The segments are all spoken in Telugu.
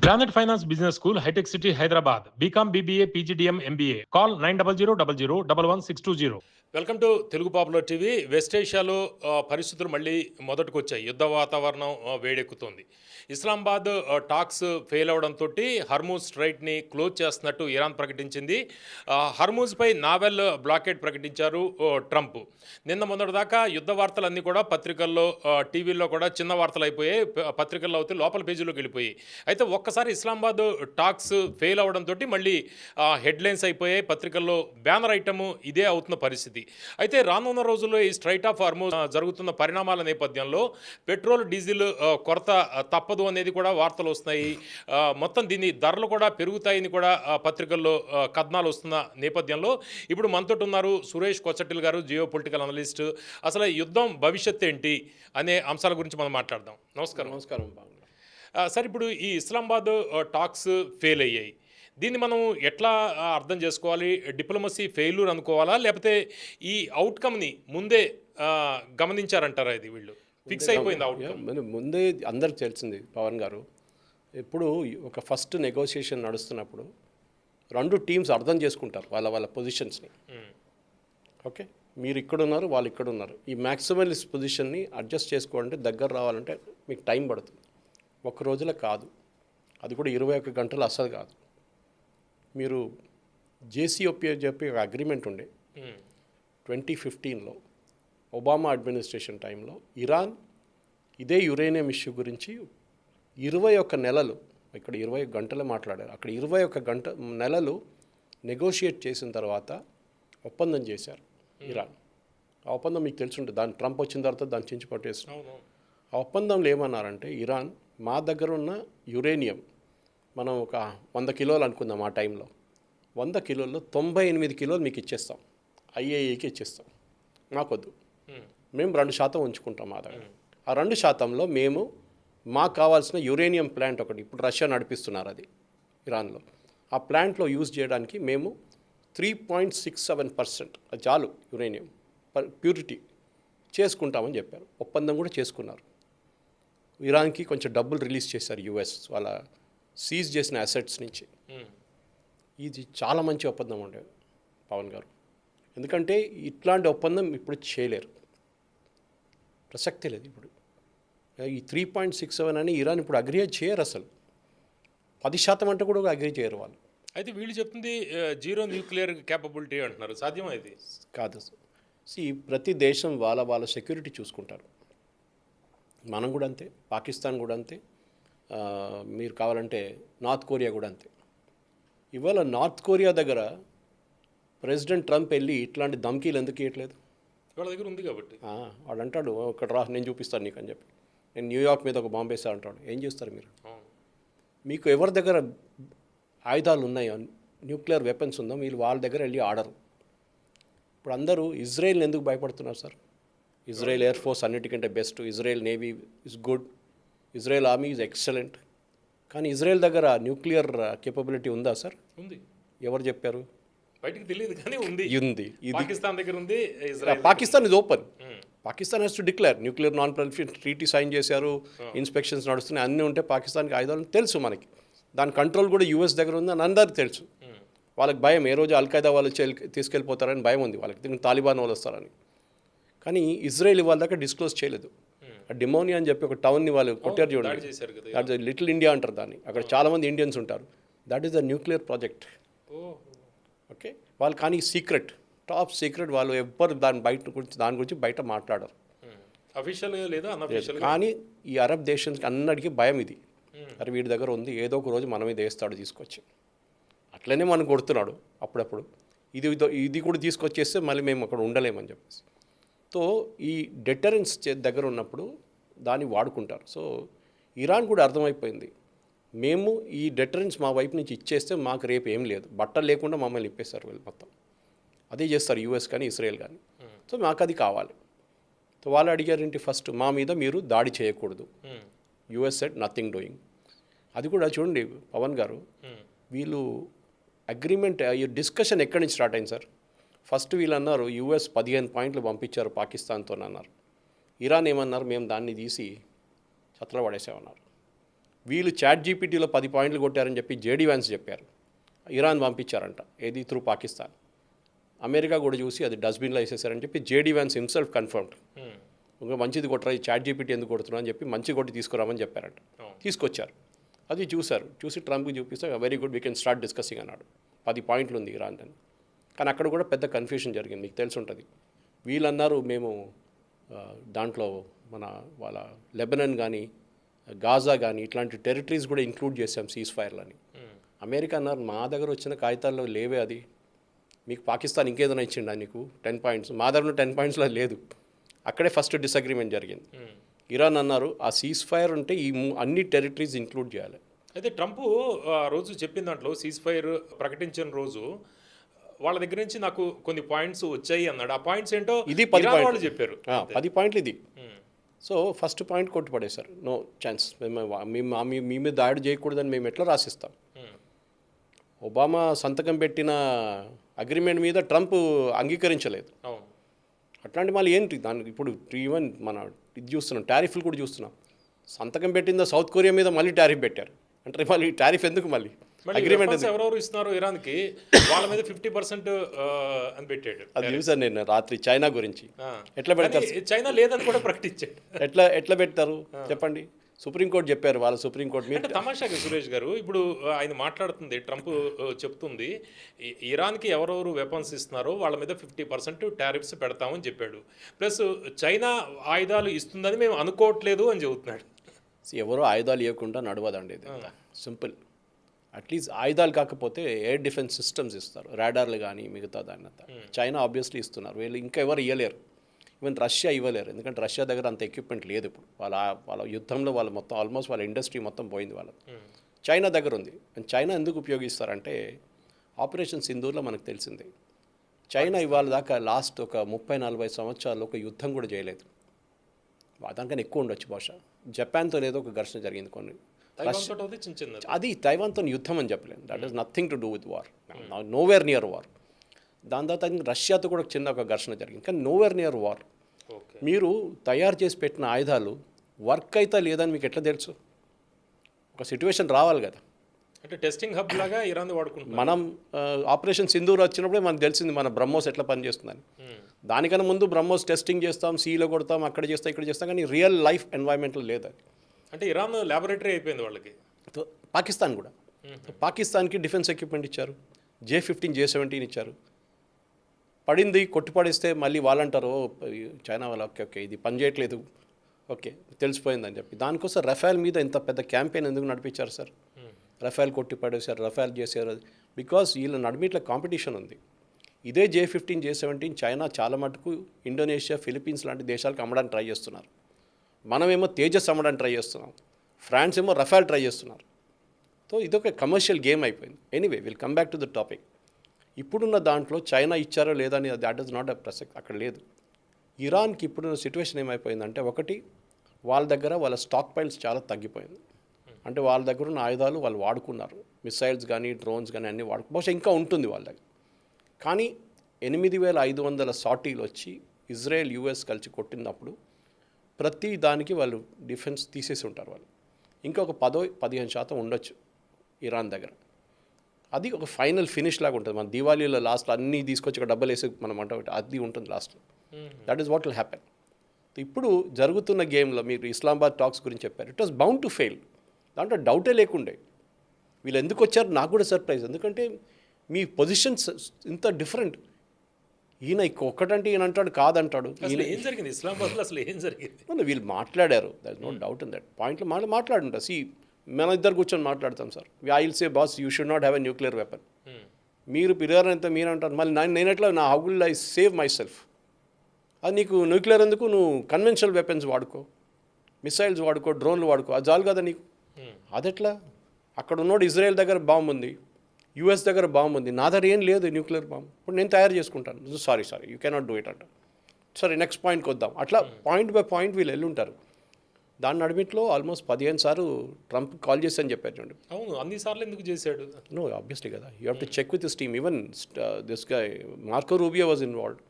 Granite Finance Business School, High-Tech City, Hyderabad. BCom, BBA, PGDM, MBA. Call 9000 welcome to Telugu popular TV. West ఏషియాలో పరిస్థితులు మళ్ళీ మొదటికి వచ్చాయి. యుద్ధ వాతావరణం వేడెక్కుతోంది. ఇస్లామాబాద్ టాక్స్ ఫెయిల్ అవడంతో హర్మూజ్ స్ట్రైట్ని క్లోజ్ చేస్తున్నట్టు ఇరాన్ ప్రకటించింది. హర్మూజ్పై నావెల్ బ్లాకేడ్ ప్రకటించారు ట్రంప్. నిన్న మొన్నటిదాకా యుద్ధ వార్తలన్నీ కూడా పత్రికల్లో, టీవీల్లో కూడా చిన్న వార్తలు అయిపోయాయి. పత్రికల్లో అయితే లోపల పేజీలోకి వెళ్ళిపోయాయి. అయితే ఒక్కసారి ఇస్లామాబాద్ టాక్స్ ఫెయిల్ అవడంతో మళ్ళీ హెడ్లైన్స్ అయిపోయాయి. పత్రికల్లో బ్యానర్ ఐటము ఇదే అవుతున్న పరిస్థితి. అయితే రానున్న రోజుల్లో ఈ స్ట్రైట్ ఆఫ్ హర్మూజ్ జరుగుతున్న పరిణామాల నేపథ్యంలో పెట్రోల్, డీజిల్ కొరత తప్పదు అనేది కూడా వార్తలు వస్తున్నాయి. మొత్తం దీని ధరలు కూడా పెరుగుతాయని కూడా పత్రికల్లో కథనాలు వస్తున్న నేపథ్యంలో ఇప్పుడు మనతోటి ఉన్నారు సురేష్ కొచ్చటిల్ గారు, జియో పొలిటికల్ అనలిస్ట్. అసలు యుద్ధం భవిష్యత్ ఏంటి అనే అంశాల గురించి మనం మాట్లాడదాం. నమస్కారం. నమస్కారం. సార్, ఇప్పుడు ఈ ఇస్లామాబాద్ టాక్స్ ఫెయిల్ అయ్యాయి. దీన్ని మనం ఎట్లా అర్థం చేసుకోవాలి? డిప్లొమసీ ఫెయిల్యూర్ అనుకోవాలా, లేకపోతే ఈ అవుట్కమ్ని ముందే గమనించారంటారా? ఇది వీళ్ళు ఫిక్స్ అయిపోయింది అవుట్కమ్ ముందే అందరికి తెలిసింది. పవన్ గారు ఎప్పుడు ఒక ఫస్ట్ నెగోషియేషన్ నడుస్తున్నప్పుడు రెండు టీమ్స్ అర్థం చేసుకుంటారు వాళ్ళ వాళ్ళ పొజిషన్స్ని. ఓకే, మీరు ఇక్కడ ఉన్నారు, వాళ్ళు ఇక్కడ ఉన్నారు. ఈ మ్యాక్సిమలిస్ట్ పొజిషన్ని అడ్జస్ట్ చేసుకోవాలంటే, దగ్గర రావాలంటే మీకు టైం పడుతుంది. ఒక రోజులో కాదు, అది కూడా 21 గంటలు అసలు కాదు. మీరు జేసీఓపీ చెప్పి ఒక అగ్రిమెంట్ ఉండే 2015లో ఒబామా అడ్మినిస్ట్రేషన్ టైంలో ఇరాన్ ఇదే యురేనియం ఇష్యూ గురించి 21 నెలలు, ఇక్కడ 20 గంటలు మాట్లాడారు, అక్కడ 21 నెలలు నెగోషియేట్ చేసిన తర్వాత ఒప్పందం చేశారు ఇరాన్. ఆ ఒప్పందం మీకు తెలుసుంటుంది. దాని ట్రంప్ వచ్చిన తర్వాత దాన్ని చించి పట్టేస్తున్నారు. ఆ ఒప్పందంలో ఏమన్నారంటే, ఇరాన్ మా దగ్గర ఉన్న యురేనియం మనం ఒక 100 కిలోలు అనుకుందాం. ఆ టైంలో 100 కిలోల్లో 98 కిలోలు మీకు ఇచ్చేస్తాం, ఐఏఈకి ఇచ్చేస్తాం, మాకొద్దు, మేము 2% ఉంచుకుంటాం మా దగ్గర. ఆ 2%లో మేము మాకు కావాల్సిన యురేనియం ప్లాంట్ ఒకటి ఇప్పుడు రష్యా నడిపిస్తున్నారు, అది ఇరాన్లో. ఆ ప్లాంట్లో యూజ్ చేయడానికి మేము 3.67% అది చాలు యురేనియం ప్యూరిటీ చేసుకుంటామని చెప్పారు. ఒప్పందం కూడా చేసుకున్నారు. ఇరాన్కి కొంచెం డబ్బులు రిలీజ్ చేశారు యుఎస్ వాళ్ళ సీజ్ చేసిన అసెట్స్ నుంచి. ఇది చాలా మంచి ఒప్పందం ఉండేది పవన్ గారు. ఎందుకంటే ఇట్లాంటి ఒప్పందం ఇప్పుడు చేయలేరు, ప్రసక్తే లేదు. ఇప్పుడు ఈ 3.67 అని ఇరాన్ ఇప్పుడు అగ్రీ చేయరు, అసలు 10% అంటే కూడా అగ్రీ చేయరు వాళ్ళు. అయితే వీళ్ళు చెప్తుంది జీరో న్యూక్లియర్ క్యాపబిలిటీ అంటున్నారు. సాధ్యం ఇది కాదు. ప్రతి దేశం వాళ్ళ వాళ్ళ సెక్యూరిటీ చూసుకుంటారు. మనం కూడా అంతే, పాకిస్తాన్ కూడా అంతే, మీరు కావాలంటే నార్త్ కొరియా కూడా అంతే. ఇవాళ నార్త్ కొరియా దగ్గర ప్రెసిడెంట్ ట్రంప్ వెళ్ళి ఇట్లాంటి ధమ్కీలు ఎందుకు ఇవ్వట్లేదు? వాళ్ళ దగ్గర ఉంది కాబట్టి. వాడు అంటాడు, ఇక్కడ రా నేను చూపిస్తాను నీకు అని చెప్పి, నేను న్యూయార్క్ మీద ఒక బాంబు వేస్తా అంటాడు. ఏం చేస్తారు మీరు? మీకు ఎవరి దగ్గర ఆయుధాలు ఉన్నాయో, న్యూక్లియర్ వెపన్స్ ఉందో, మీరు వాళ్ళ దగ్గర వెళ్ళి ఆడరు. ఇప్పుడు అందరూ ఇజ్రాయెల్ని ఎందుకు భయపడుతున్నారు సార్? ఇజ్రాయెల్ ఎయిర్ ఫోర్స్ అన్నిటికంటే best, Israel navy is good, Israel army is excellent. కానీ ఇజ్రాయెల్ దగ్గర న్యూక్లియర్ కేపబిలిటీ ఉందా సార్? ఉంది. ఎవరు చెప్పారు? బయటికి తెలియదు కానీ ఉంది. పాకిస్తాన్ దగ్గర ఉంది. Pakistan is open. Pakistan has to declare nuclear non proliferation treaty sign చేశారు, ఇన్స్పెక్షన్స్ నడుస్తున్నాయి, అన్నీ ఉంటే పాకిస్తాన్కి ఆయుధాలు తెలుసు మనకి. దాని కంట్రోల్ కూడా యూఎస్ దగ్గర ఉంది అని అందరికీ తెలుసు. వాళ్ళకి భయం, ఏ రోజు అల్ఖైదా వాళ్ళు తీసుకెళ్ళిపోతారని భయం ఉంది వాళ్ళకి, దీనికి తాలిబాన్ వాళ్ళు వస్తారని. కానీ ఇజ్రాయెల్ వాళ్ళ దాకా డిస్క్లోజ్ చేయలేదు. డిమోనియా అని చెప్పి ఒక టౌన్ని వాళ్ళు కొట్టారు చూడండి, దట్ ఇస్ లిటిల్ ఇండియా అంటారు దాన్ని. అక్కడ చాలామంది ఇండియన్స్ ఉంటారు. That is the nuclear project. Okay, వాళ్ళు కానీ సీక్రెట్, టాప్ సీక్రెట్, వాళ్ళు ఎవ్వరు దాని గురించి బయట మాట్లాడరు. కానీ ఈ అరబ్ దేశానికి అన్నిటికీ భయం ఇది. అరే వీడి దగ్గర ఉంది, ఏదో ఒక రోజు మన మీద వేస్తాడు తీసుకొచ్చి. అట్లనే మనం కొడుతున్నాడు అప్పుడప్పుడు. ఇది కూడా తీసుకొచ్చేస్తే మళ్ళీ మేము అక్కడ ఉండలేమని చెప్పేసి. సో ఈ డెటరెన్స్ దగ్గర ఉన్నప్పుడు దాన్ని వాడుకుంటారు. సో ఇరాన్ కూడా అర్థమైపోయింది, మేము ఈ డెటరెన్స్ మా వైపు నుంచి ఇచ్చేస్తే మాకు రేపు ఏం లేదు, బట్టలు లేకుండా మమ్మల్ని ఇప్పేస్తారు వీళ్ళు మొత్తం. అదే చేస్తారు యూఎస్ కానీ ఇజ్రాయెల్ కానీ. సో మాకు అది కావాలి. సో వాళ్ళు అడిగారేంటి, ఫస్ట్ మా మీద మీరు దాడి చేయకూడదు. US said nothing doing. అది కూడా చూడండి పవన్ గారు, వీళ్ళు అగ్రిమెంట్, ఈ డిస్కషన్ ఎక్కడి నుంచి స్టార్ట్ అయింది సార్? ఫస్ట్ వీళ్ళు అన్నారు యూఎస్ 15 పాయింట్లు పంపించారు పాకిస్తాన్తో అన్నారు. ఇరాన్ ఏమన్నారు, మేము దాన్ని తీసి చత్ర పడేసామన్నారు. వీళ్ళు చాట్ జీపీటీలో 10 పాయింట్లు కొట్టారని చెప్పి జేడీ వ్యాన్స్ చెప్పారు. ఇరాన్ పంపించారంట, ఏది త్రూ పాకిస్తాన్. అమెరికా కూడా చూసి అది డస్ట్బిన్లో వేసేసారని చెప్పి జేడీ వ్యాన్స్ హిమ్సెల్ఫ్ కన్ఫర్మ్డ్. ఇంకా మంచిది కొట్టరా, ఈ చాట్ జీపీటీ ఎందుకు కొడుతున్నా అని చెప్పి మంచి కొట్టి తీసుకురామని చెప్పారంట. తీసుకొచ్చారు, అది చూశారు. చూసి ట్రంప్కి చూపిస్తే very good, we can start discussing అన్నాడు. 10 పాయింట్లు ఉంది ఇరాన్ అని. కానీ అక్కడ కూడా పెద్ద కన్ఫ్యూషన్ జరిగింది, మీకు తెలిసి ఉంటుంది. వీళ్ళన్నారు మేము దాంట్లో వాళ్ళ లెబనన్ కానీ గాజా కానీ ఇట్లాంటి టెరిటరీస్ కూడా ఇంక్లూడ్ చేసాం సీజ్ ఫైర్లని. అమెరికా అన్నారు మా దగ్గర వచ్చిన కాగితాల్లో లేవే, అది మీకు పాకిస్తాన్ ఇంకేదైనా ఇచ్చిండా నీకు 10 పాయింట్స్, మా దగ్గర 10 పాయింట్స్లో లేదు. అక్కడే ఫస్ట్ డిసగ్రిమెంట్ జరిగింది. ఇరాన్ అన్నారు ఆ సీజ్ ఫైర్ అంటే ఈ అన్ని టెరిటరీస్ ఇంక్లూడ్ చేయాలి. అయితే ట్రంప్ ఆ రోజు చెప్పిన దాంట్లో సీజ్ ఫైర్ ప్రకటించిన రోజు వాళ్ళ దగ్గర నుంచి నాకు కొన్ని పాయింట్స్ వచ్చాయి అన్నాడు. ఆ పాయింట్స్ ఏంటో ఇది 10 వాళ్ళు చెప్పారు. 10 పాయింట్లు ఇది. సో ఫస్ట్ పాయింట్ కొట్టుపడేశారు, నో ఛాన్స్, మీ మీద దాడి చేయకూడదని మేము ఎట్లా రాసిస్తాం. ఒబామా సంతకం పెట్టిన అగ్రిమెంట్ మీద ట్రంప్ అంగీకరించలేదు. అట్లాంటి మళ్ళీ ఏంటి దానికి ఇప్పుడు ఈవెన్ మన ఇది చూస్తున్నాం, టారిఫ్లు కూడా చూస్తున్నాం. సంతకం పెట్టిందో సౌత్ కొరియా మీద మళ్ళీ టారిఫ్ పెట్టారు. అంటే మళ్ళీ టారిఫ్ ఎందుకు, మళ్ళీ అగ్రిమెంట్ ఎవరెవరు ఇస్తున్నారు ఇరాన్కి, వాళ్ళ మీద 50% అని పెట్టాడు. అది చూసాను నేను రాత్రి చైనా గురించి. ఎట్లా పెడతారు, చైనా లేదని కూడా ప్రకటించాడు. ఎట్లా పెడతారు చెప్పండి. సుప్రీంకోర్టు చెప్పారు, వాళ్ళ సుప్రీంకోర్టు మీద. తమాషాగా సురేష్ గారు ఇప్పుడు ఆయన మాట్లాడుతుంది, ట్రంప్ చెప్తుంది ఇరాన్కి ఎవరెవరు వెపన్స్ ఇస్తున్నారో వాళ్ళ మీద 50% టారిఫ్స్ పెడతామని చెప్పాడు. ప్లస్ చైనా ఆయుధాలు ఇస్తుందని మేము అనుకోవట్లేదు అని చెబుతున్నాడు. ఎవరో ఆయుధాలు ఇవ్వకుండా నడవదండి, ఇది సింపుల్. అట్లీస్ట్ ఆయుధాలు కాకపోతే ఎయిర్ డిఫెన్స్ సిస్టమ్స్ ఇస్తారు, రాడార్లు కానీ మిగతా దాన్ని. చైనా ఆబ్వియస్లీ ఇస్తున్నారు, వీళ్ళు ఇంకా ఎవరు ఇవ్వలేరు. ఈవెన్ రష్యా ఇవ్వలేరు, ఎందుకంటే రష్యా దగ్గర అంత ఎక్విప్మెంట్ లేదు ఇప్పుడు. వాళ్ళ యుద్ధంలో వాళ్ళు మొత్తం ఆల్మోస్ట్ వాళ్ళ ఇండస్ట్రీ మొత్తం పోయింది వాళ్ళకి. చైనా దగ్గర ఉంది. అండ్ చైనా ఎందుకు ఉపయోగిస్తారంటే ఆపరేషన్ సింధూర్లో మనకు తెలిసిందే, చైనా ఇవాళ దాకా లాస్ట్ ఒక 30-40 సంవత్సరాల్లో ఒక యుద్ధం కూడా చేయలేదు. దానికన్నా ఎక్కువ ఉండొచ్చు బహుశా. జపాన్తో ఏదో ఒక ఘర్షణ జరిగింది కొన్ని, అది తైవాన్తో యుద్ధం అని చెప్పలేను. That is nothing to do with war, nowhere near war. దాని తర్వాత రష్యాతో కూడా చిన్న ఒక ఘర్షణ జరిగింది, కానీ నోవేర్ నియర్ వార్. మీరు తయారు చేసి పెట్టిన ఆయుధాలు వర్క్ అయితే లేదని మీకు ఎట్లా తెలుసు? ఒక సిచ్యువేషన్ రావాలి కదా. అంటే టెస్టింగ్ హబ్ లాగా ఇరాన్ వాడుకుంటున్నాం మనం. ఆపరేషన్ సింధూర్ వచ్చినప్పుడే మనకు తెలిసింది మన బ్రహ్మోస్ ఎట్లా పనిచేస్తుందని. దానికన్నా ముందు బ్రహ్మోస్ టెస్టింగ్ చేస్తాం, సీలో కొడతాం, అక్కడ చేస్తాం, ఇక్కడ చేస్తాం, కానీ రియల్ లైఫ్ ఎన్వైరన్మెంట్లో లేదు అది. అంటే ఇరాన్ ల్యాబొరేటరీ అయిపోయింది వాళ్ళకి. పాకిస్తాన్ కూడా, పాకిస్తాన్కి డిఫెన్స్ ఎక్విప్మెంట్ ఇచ్చారు, J-15 J-17 ఇచ్చారు. పడింది కొట్టిపడేస్తే మళ్ళీ వాళ్ళంటారు చైనా వాళ్ళు ఓకే ఇది పని చేయట్లేదు, ఓకే తెలిసిపోయిందని చెప్పి. దానికోసం రఫేల్ మీద ఇంత పెద్ద క్యాంపెయిన్ ఎందుకు నడిపించారు సార్? రఫేల్ కొట్టిపడేశారు, రఫేల్ చేశారు, బికాస్ వీళ్ళ నడిమిట్ల కాంపిటీషన్ ఉంది. ఇదే J-15 J-17 చైనా చాలా మటుకు ఇండోనేషియా, ఫిలిప్పీన్స్ లాంటి దేశాలకు అమ్మడానికి ట్రై చేస్తున్నారు. మనమేమో తేజస్ అమ్మడానికి ట్రై చేస్తున్నాం, ఫ్రాన్స్ ఏమో రఫేల్ ట్రై చేస్తున్నారు. సో ఇదొక కమర్షియల్ గేమ్ అయిపోయింది. Anyway will come back to the topic. ఇప్పుడున్న దాంట్లో చైనా ఇచ్చారో లేదా అని దాట్ ఈస్ నాట్ ఎ ప్రసక్ట్, అక్కడ లేదు. ఇరాన్కి ఇప్పుడున్న సిచ్యువేషన్ ఏమైపోయిందంటే, ఒకటి వాళ్ళ దగ్గర వాళ్ళ స్టాక్ పైల్స్ చాలా తగ్గిపోయింది. అంటే వాళ్ళ దగ్గర ఉన్న ఆయుధాలు వాళ్ళు వాడుకున్నారు, మిసైల్స్ కానీ డ్రోన్స్ కానీ అన్నీ బహుశా ఇంకా ఉంటుంది వాళ్ళ దగ్గర. కానీ 8500 సాటీలు వచ్చి ఇజ్రాయెల్ US కలిసి కొట్టినప్పుడు ప్రతి దానికి వాళ్ళు డిఫెన్స్ తీసేసి ఉంటారు వాళ్ళు. ఇంకా ఒక 10-15% ఉండొచ్చు ఇరాన్ దగ్గర. అది ఒక ఫైనల్ ఫినిష్ లాగా ఉంటుంది. మన దివాళీలో లాస్ట్లో అన్నీ తీసుకొచ్చి ఒక డబ్బులు వేసి మనం అంట అది ఉంటుంది లాస్ట్లో. That is what will happen. ఇప్పుడు జరుగుతున్న గేమ్లో మీరు ఇస్లామాబాద్ టాక్స్ గురించి చెప్పారు, it was bound to fail, దాంట్లో డౌటే లేకుండే. వీళ్ళు ఎందుకు వచ్చారు నాకు కూడా సర్ప్రైజ్, ఎందుకంటే మీ పొజిషన్స్ ఇంత డిఫరెంట్. ఈయన ఒక్కటంటే ఈయన అంటాడు కాదంటాడు. ఏం జరిగింది ఇస్లామాబాద్లో, అసలు ఏం జరిగింది? వీళ్ళు మాట్లాడారు, there is no doubt in that పాయింట్లో మాట్లాడుంటారు. మన ఇద్దరు కూర్చొని మాట్లాడతాం sir, I will say boss you should not have a nuclear weapon. మీరు పిల్లలంతా మీరు అంటారు, మళ్ళీ నేను ఎట్లా నా how will I save myself? అది నీకు న్యూక్లియర్ ఎందుకు, నువ్వు కన్వెన్షనల్ వెపన్స్ వాడుకో, మిసైల్స్ వాడుకో, డ్రోన్లు వాడుకో, అది చాలు కదా నీకు. అదెట్లా? అక్కడ ఉన్నోడు ఇజ్రాయెల్ దగ్గర బాంబు ఉంది, US దగ్గర బాంబు ఉంది, నా దగ్గర ఏం లేదు న్యూక్లియర్ బాంబు, ఇప్పుడు నేను తయారు చేసుకుంటాను. Sorry you cannot do it అంట. సరే నెక్స్ట్ పాయింట్కి వద్దాం. అట్లా పాయింట్ బై పాయింట్ వీళ్ళు వెళ్ళుంటారు. దాని నడిమిట్లో ఆల్మోస్ట్ 15 సార్లు ట్రంప్ కాల్ చేసి అని చెప్పారు చూడండి. అవును, అన్ని సార్లు ఎందుకు చేశాడు? నో ఆబ్వియస్లీ కదా, you have to check with this team. Even this guy Marco Rubio was involved,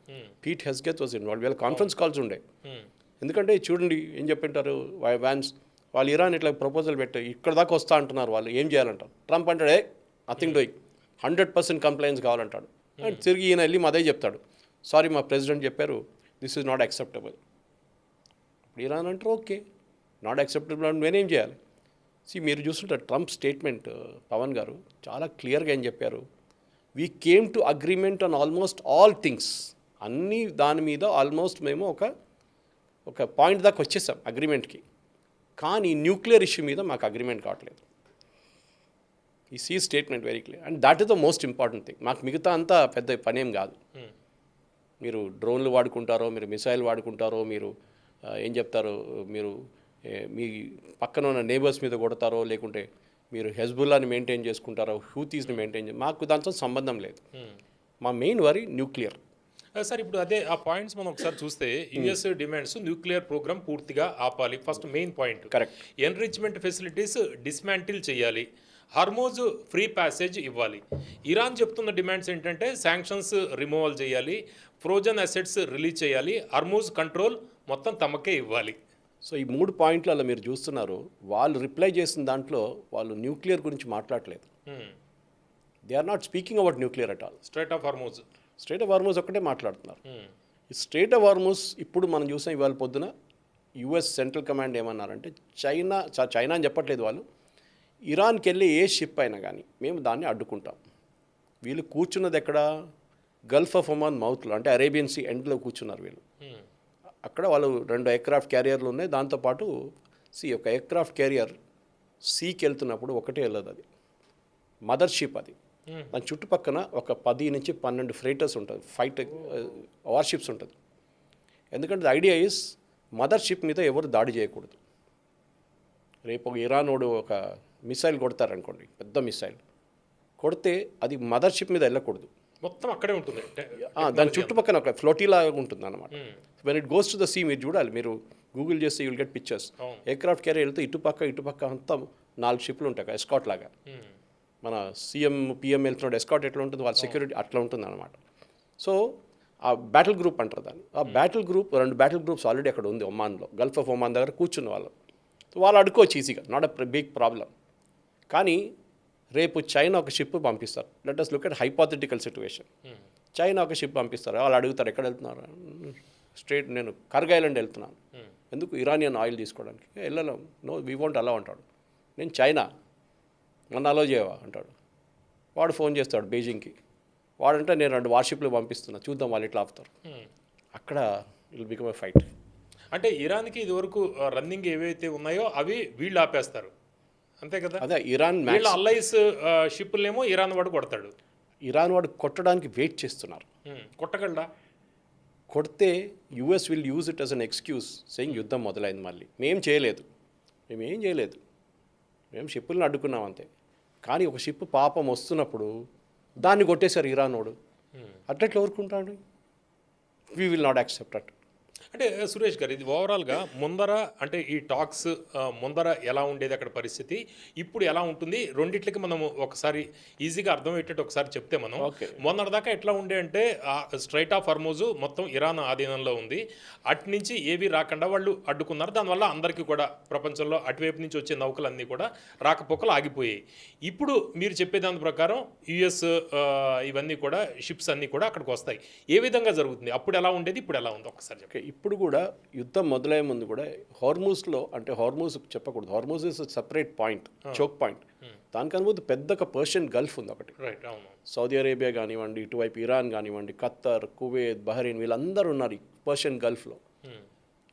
Pete హెస్గెత్ వాజ్ ఇన్వాల్వ్డ్. వీళ్ళ కాన్ఫరెన్స్ కాల్స్ ఉండే. ఎందుకంటే చూడండి ఏం చెప్పింటారు, వ్యాన్స్ వాళ్ళు ఇరాన్ ఇట్లా ప్రపోజల్ పెట్టారు, ఇక్కడ దాకా వస్తా అంటున్నారు వాళ్ళు, ఏం చేయాలంటారు? ట్రంప్ అంటాడు, నథింగ్ డూయింగ్, 100% కంప్లైంట్స్ కావాలంటాడు. అండ్ తిరిగి ఈయన వెళ్ళి అదే చెప్తాడు, సారీ మా ప్రెసిడెంట్ చెప్పారు, దిస్ ఈజ్ నాట్ యాక్సెప్టబుల్. ఇప్పుడు ఇరాన్ అంటారు ఓకే, నాట్ యాక్సెప్టబుల్ అంటే నేనేం చేయాలి? మీరు చూస్తుంటారు ట్రంప్ స్టేట్మెంట్, పవన్ గారు చాలా క్లియర్గా ఏం చెప్పారు, we came to agreement on almost all things, అన్నీ దాని మీద ఆల్మోస్ట్ మేము ఒక పాయింట్ దాకా వచ్చేసాం అగ్రిమెంట్కి, కానీ న్యూక్లియర్ ఇష్యూ మీద మాకు అగ్రిమెంట్ కావట్లేదు. ఈ see statement very clear, and that is the most important thing. మాకు మిగతా అంతా పెద్ద పనేం కాదు. మీరు డ్రోన్లు వాడుకుంటారో, మీరు మిసైల్ వాడుకుంటారో, మీరు ఏం చెప్తారో, మీరు మీ పక్కన ఉన్న నేబర్స్ మీద కొడతారో, లేకుంటే మీరు హెజ్బుల్లాని మెయింటైన్ చేసుకుంటారో, హూతీస్ని మెయింటైన్ మాకు దాంతో సంబంధం లేదు. మా మెయిన్ వరీ న్యూక్లియర్. సార్ ఇప్పుడు అదే ఆ పాయింట్స్ మనం ఒకసారి చూస్తే యుఎస్ డిమాండ్స్ న్యూక్లియర్ ప్రోగ్రామ్ పూర్తిగా ఆపాలి, first main point. Correct. Enrichment facilities dismantle చేయాలి, హార్మోజ్ ఫ్రీ ప్యాసేజ్ ఇవ్వాలి. ఇరాన్ చెప్తున్న డిమాండ్స్ ఏంటంటే శాంక్షన్స్ రిమూవల్ చేయాలి, ఫ్రోజన్ అసెట్స్ రిలీజ్ చేయాలి, హార్మోజ్ కంట్రోల్ మొత్తం తమకే ఇవ్వాలి. సో ఈ 3 పాయింట్లలో మీరు చూస్తున్నారు, వాళ్ళు రిప్లై చేసిన దాంట్లో వాళ్ళు న్యూక్లియర్ గురించి మాట్లాడలేదు. They are not speaking about nuclear at all. Strait of Hormuz, strait of Hormuz ఒక్కటే మాట్లాడుతున్నారు. ఈ స్ట్రైట్ ఆఫ్ హార్మోజ్ ఇప్పుడు మనం చూసాం, ఇవాళ పొద్దున యుఎస్ సెంట్రల్ కమాండ్ ఏమన్నారంటే, చైనా అని చెప్పట్లేదు వాళ్ళు, ఇరాన్కి వెళ్ళే ఏ షిప్ అయినా కానీ మేము దాన్ని అడ్డుకుంటాం. వీళ్ళు కూర్చున్నది ఎక్కడ? గల్ఫ్ ఆఫ్ ఒమాన్ మౌత్లో, అంటే అరేబియన్ సీ ఎండ్లో కూర్చున్నారు వీళ్ళు. అక్కడ వాళ్ళు 2 ఎయిర్క్రాఫ్ట్ క్యారియర్లు ఉన్నాయి. దాంతోపాటు ఒక ఎయిర్క్రాఫ్ట్ క్యారియర్ సీకి వెళ్తున్నప్పుడు ఒకటే వెళ్ళదు, అది మదర్ షిప్. అది దాని చుట్టుపక్కన ఒక 10 నుంచి 12 ఫ్రైటర్స్ ఉంటుంది, వార్షిప్స్ ఉంటుంది. ఎందుకంటే ఐడియా ఈస్ మదర్ షిప్ మీద ఎవరు దాడి చేయకూడదు. రేపు ఒక ఇరానోడు ఒక మిసైల్ కొడతారనుకోండి, పెద్ద మిసైల్ కొడితే అది మదర్ షిప్ మీద వెళ్ళకూడదు, మొత్తం అక్కడే ఉంటుంది, దాని చుట్టుపక్కన ఒక ఫ్లోటీలా ఉంటుంది అన్నమాట. When it goes to the sea, మీరు చూడాలి, మీరు గూగుల్ చేస్తే you will get pictures. Aircraft carrier వెళ్తే ఇటుపక్క అంతా 4 షిప్లు ఉంటాయి ఎస్కాట్ లాగా. మన పిఎం వెళ్తున్నాడు, ఎస్కాట్ ఎట్లా ఉంటుంది, వాళ్ళ సెక్యూరిటీ అట్లా ఉంటుంది అనమాట. సో ఆ బ్యాటిల్ గ్రూప్ అంటారు దాన్ని. ఆ battle group 2 battle groups already అక్కడ ఉంది ఒమాన్లో, గల్ఫ్ ఆఫ్ ఒమాన్ దగ్గర కూర్చున్న వాళ్ళు. సో వాళ్ళు అడుకోవచ్చు ఈజీగా, నాట్ అ బిగ్ ప్రాబ్లం. కానీ రేపు చైనా ఒక షిప్ పంపిస్తారు. Let us look at hypothetical situation. China ఒక షిప్ పంపిస్తారు, వాళ్ళు అడుగుతారు ఎక్కడ వెళ్తున్నారు? స్ట్రేట్ నేను కర్గ్ ఐలాండ్ వెళ్తున్నాను. ఎందుకు? ఇరానియన్ ఆయిల్ తీసుకోవడానికి. వెళ్ళలేం, నో వీ వోంట్ అలౌ అంటాడు. నేను చైనా, నన్ను అలౌ చేయవా అంటాడు. వాడు ఫోన్ చేస్తాడు బీజింగ్కి, వాడంటే నేను 2 వార్షిప్లు పంపిస్తున్నా, చూద్దాం వాళ్ళు ఎట్లా ఆపుతారు. అక్కడ విల్ బికమ్ ఎ ఫైట్. అంటే ఇరాన్కి ఇదివరకు రన్నింగ్ ఏవైతే ఉన్నాయో అవి వీళ్ళు ఆపేస్తారు, అంతే కదా? అదే ఇరాన్ వీళ్ళ అల్లైస్ షిప్పులేమో ఇరాన్ వాడు కొడతాడు. ఇరాన్ వాడు కొట్టడానికి వెయిట్ చేస్తున్నారు. కొట్టగలడా? కొడితే US will use it as an excuse, saying యుద్ధం మొదలైంది మళ్ళీ. మేమేం చేయలేదు, మేము షిప్పులను అడ్డుకున్నాం అంతే. కానీ ఒక షిప్ పాపం వస్తున్నప్పుడు దాన్ని కొట్టేశారు ఇరానోడు, అట్లెట్లా ఊరుకుంటాడు? We will not accept it. అంటే సురేష్ గారు, ఇది ఓవరాల్గా ముందర అంటే ఈ టాక్స్ ముందర ఎలా ఉండేది అక్కడ పరిస్థితి, ఇప్పుడు ఎలా ఉంటుంది, రెండిట్లకి మనం ఒకసారి ఈజీగా అర్థమయ్యేటట్టు ఒకసారి చెప్తే మనం. మొన్నటిదాకా ఎట్లా ఉండే అంటే స్ట్రైట్ ఆఫ్ హార్మోజ్ మొత్తం ఇరాన్ ఆధీనంలో ఉంది, అటు నుంచి ఏవి రాకుండా వాళ్ళు అడ్డుకున్నారు. దానివల్ల అందరికీ కూడా ప్రపంచంలో అటువైపు నుంచి వచ్చే నౌకలన్నీ కూడా రాకపోకలు ఆగిపోయాయి. ఇప్పుడు మీరు చెప్పేదాని ప్రకారం యుఎస్ ఇవన్నీ కూడా షిప్స్ అన్నీ కూడా అక్కడికి వస్తాయి. ఏ విధంగా జరుగుతుంది? అప్పుడు ఎలా ఉండేది, ఇప్పుడు ఎలా ఉంది ఒకసారి చెప్పండి. ఇప్పుడు కూడా యుద్ధం మొదలయ్యే ముందు కూడా హార్మూజ్లో, అంటే హార్మూజ్ చెప్పకూడదు, Hormuz is separate point, choke point. దానికన్నా ముందు పెద్ద పర్షియన్ గల్ఫ్ ఉంది ఒకటి. సౌదీ అరేబియా కానివ్వండి, ఇటువైపు ఇరాన్ కానివ్వండి, ఖత్తర్, కువైత్, బహ్రెయిన్, వీళ్ళందరూ ఉన్నారు ఈ పర్షియన్ గల్ఫ్లో.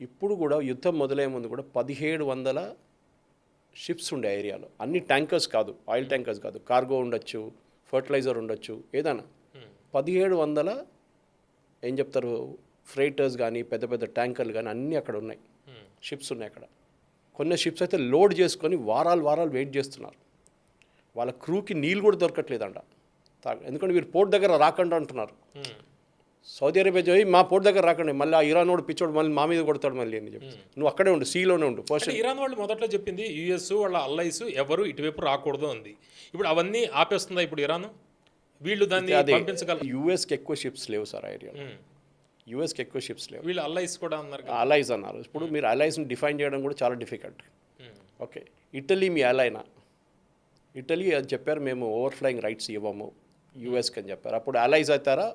ఇప్పుడు కూడా యుద్ధం మొదలయ్యే ముందు కూడా 1700 షిప్స్ ఉండే ఏరియాలో. అన్ని ట్యాంకర్స్ కాదు, ఆయిల్ ట్యాంకర్స్ కాదు, కార్గో ఉండొచ్చు, ఫర్టిలైజర్ ఉండొచ్చు, ఏదైనా 1700 ఏం చెప్తారు ఫ్రైటర్స్ కానీ పెద్ద పెద్ద ట్యాంకర్లు కానీ అన్నీ అక్కడ ఉన్నాయి, షిప్స్ ఉన్నాయి అక్కడ. కొన్ని షిప్స్ అయితే లోడ్ చేసుకొని వారాలు వెయిట్ చేస్తున్నారు. వాళ్ళ క్రూకి నీళ్ళు కూడా దొరకట్లేదంట, ఎందుకంటే వీరు పోర్ట్ దగ్గర రాకుండా అంటున్నారు. సౌదీ అరేబియా పోయి మా పోర్ట్ దగ్గర రాకండి, మళ్ళీ ఆ ఇరాన్ వాడు పిచ్చోడు మళ్ళీ మా మీద కొడతాడు మళ్ళీ అని చెప్పి, నువ్వు అక్కడే ఉండు, సీలోనే ఉండు. ఫస్ట్ ఇరాన్ వాళ్ళు మొదట్లో చెప్పింది యుఎస్ వాళ్ళ అల్లైస్ ఎవరు ఇటువైపు రాకూడదు అంది. ఇప్పుడు అవన్నీ ఆపేస్తుందా ఇప్పుడు ఇరాన్? వీళ్ళు దాన్ని పంపించగలరు. యూఎస్కి ఎక్కువ షిప్స్ లేవు సార్ ఆ ఏరియాలో, యూఎస్కి ఎక్కువ షిప్స్ లేవు. వీళ్ళు అలైస్ కూడా అన్నారు, అలైస్ అన్నారు. ఇప్పుడు మీరు అలైస్ని డిఫైన్ చేయడం కూడా చాలా డిఫికల్ట్. ఓకే, ఇటలీ మీ అలైనా? ఇటలీ అని చెప్పారు, మేము ఓవర్ఫ్లయింగ్ రైట్స్ ఇవ్వము యూఎస్కి అని చెప్పారు. అప్పుడు అలైజ్ అవుతారా,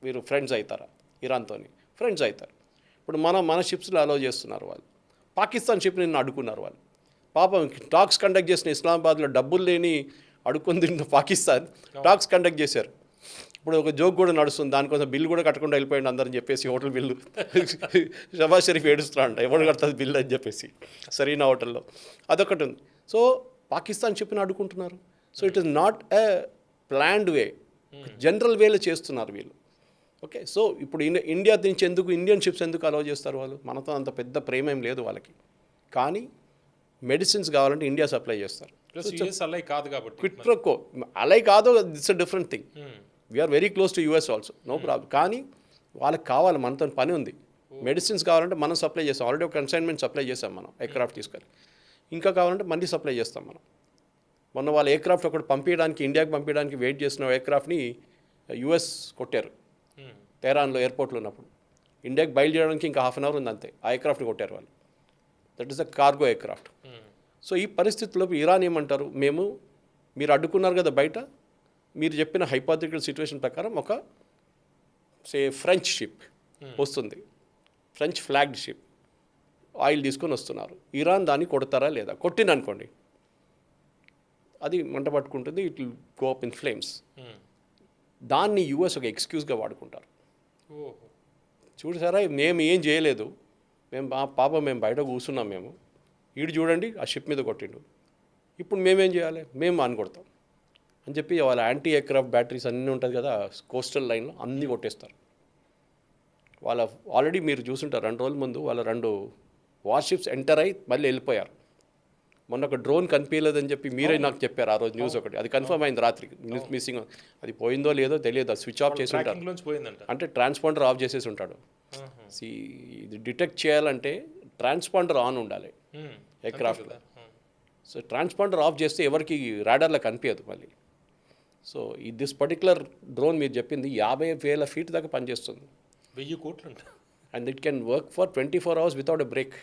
మీరు ఫ్రెండ్స్ అవుతారా? ఇరాన్తో ఫ్రెండ్స్ అవుతారు. ఇప్పుడు మన షిప్స్లో అలౌ చేస్తున్నారు వాళ్ళు. పాకిస్తాన్ షిప్ నిన్ను అడ్డుకున్నారు వాళ్ళు. పాపం టాక్స్ కండక్ట్ చేసిన ఇస్లామాబాద్లో డబ్బులు లేని అడుక్కొని తిన్న పాకిస్తాన్ టాక్స్ కండక్ట్ చేశారు. ఇప్పుడు ఒక జోక్ కూడా నడుస్తుంది, దానికోసం బిల్లు కూడా కట్టకుండా వెళ్ళిపోయింది అందరని చెప్పేసి హోటల్ బిల్లు. షబాజ్ షరీఫ్ ఏడుస్తున్నా అంట, ఎవరు కడుతుంది బిల్లు అని చెప్పేసి సరీనా హోటల్లో. అదొకటి ఉంది. సో పాకిస్తాన్ షిప్ని అడ్డుకుంటున్నారు. So it is not a planned way, general వేలో చేస్తున్నారు వీళ్ళు. ఓకే, సో ఇప్పుడు ఇండియా నుంచి ఎందుకు ఇండియన్ షిప్స్ ఎందుకు అలౌ చేస్తారు వాళ్ళు? మనతో అంత పెద్ద ప్రేమ ఏం లేదు వాళ్ళకి. కానీ మెడిసిన్స్ కావాలంటే ఇండియా సప్లై చేస్తారు. అలై కాదు కాబట్టి క్విట్ ప్రొకో అలై కాదు, it's a different thing. We are very close to US also, no problem. కానీ వాళ్ళకి కావాలి, మనతో పని ఉంది. మెడిసిన్స్ కావాలంటే మనం సప్లై చేస్తాం. ఆల్రెడీ ఒక కన్సైన్మెంట్ సప్లై చేస్తాం మనం, ఎయిర్క్రాఫ్ట్ తీసుకొని. ఇంకా కావాలంటే మళ్ళీ సప్లై చేస్తాం మనం. మొన్న వాళ్ళ ఎయిర్క్రాఫ్ట్ ఒకటి పంపించడానికి, ఇండియాకి పంపించడానికి వెయిట్ చేసిన ఎయిర్క్రాఫ్ట్ని యూఎస్ కొట్టారు తెహరాన్లో ఎయిర్పోర్ట్లో ఉన్నప్పుడు. ఇండియాకి బయలుదేరడానికి ఇంకా హాఫ్ అన్ అవర్ ఉంది అంతే, ఆ ఎయిర్క్రాఫ్ట్ని కొట్టారు వాళ్ళు. That is a cargo aircraft. So ఈ పరిస్థితుల్లో ఇరాన్ ఏమంటారు, మీరు అడ్డుకున్నారు కదా బయట, మీరు చెప్పిన హైపోథెటికల్ సిచ్యువేషన్ ప్రకారం ఒక ఫ్రెంచ్ షిప్ వస్తుంది, ఫ్రెంచ్ ఫ్లాగ్డ్ షిప్ ఆయిల్ తీసుకొని వస్తున్నారు. ఇరాన్ దాన్ని కొడతారా లేదా? కొట్టిందనుకోండి అది మంట పట్టుకుంటుంది, it will go up in flames. దాన్ని యూఎస్ ఒక ఎక్స్క్యూజ్గా వాడుకుంటారు. చూసారా, మేము ఏం చేయలేదు, మేము బయట కూర్చున్నాం, ఈడు చూడండి ఆ షిప్ మీద కొట్టిండు, ఇప్పుడు మేమేం చేయాలి, మేము అని కొడతాం అని చెప్పి వాళ్ళ యాంటీ ఎయిర్క్రాఫ్ట్ బ్యాటరీస్ అన్నీ ఉంటుంది కదా కోస్టల్ లైన్లో, అన్నీ కొట్టేస్తారు. వాళ్ళ ఆల్రెడీ మీరు చూసుంటారు 2 రోజుల ముందు వాళ్ళ 2 వార్షిప్స్ ఎంటర్ అయ్యి మళ్ళీ వెళ్ళిపోయారు. మొన్న ఒక డ్రోన్ కనిపించలేదని చెప్పి మీరే నాకు చెప్పారు ఆ రోజు న్యూస్ ఒకటి, అది కన్ఫర్మ్ అయింది రాత్రికి. న్యూస్ మిస్సింగ్, అది పోయిందో లేదో తెలియదు, అది స్విచ్ ఆఫ్ చేసి ఉంటారు. అంటే ట్రాన్స్పాండర్ ఆఫ్ చేసేసి ఉంటాడు. ఇది డిటెక్ట్ చేయాలంటే ట్రాన్స్పాండర్ ఆన్ ఉండాలి ఎయిర్క్రాఫ్ట్లో. సో ట్రాన్స్పాండర్ ఆఫ్ చేస్తే ఎవరికి రాడార్లో కనిపించదు మళ్ళీ. సో దిస్ పర్టికులర్ డ్రోన్ మీరు చెప్పింది 50,000 feet దాకా పనిచేస్తుంది. 1000 కోట్లు అంట. And it can work for 24 hours without a break.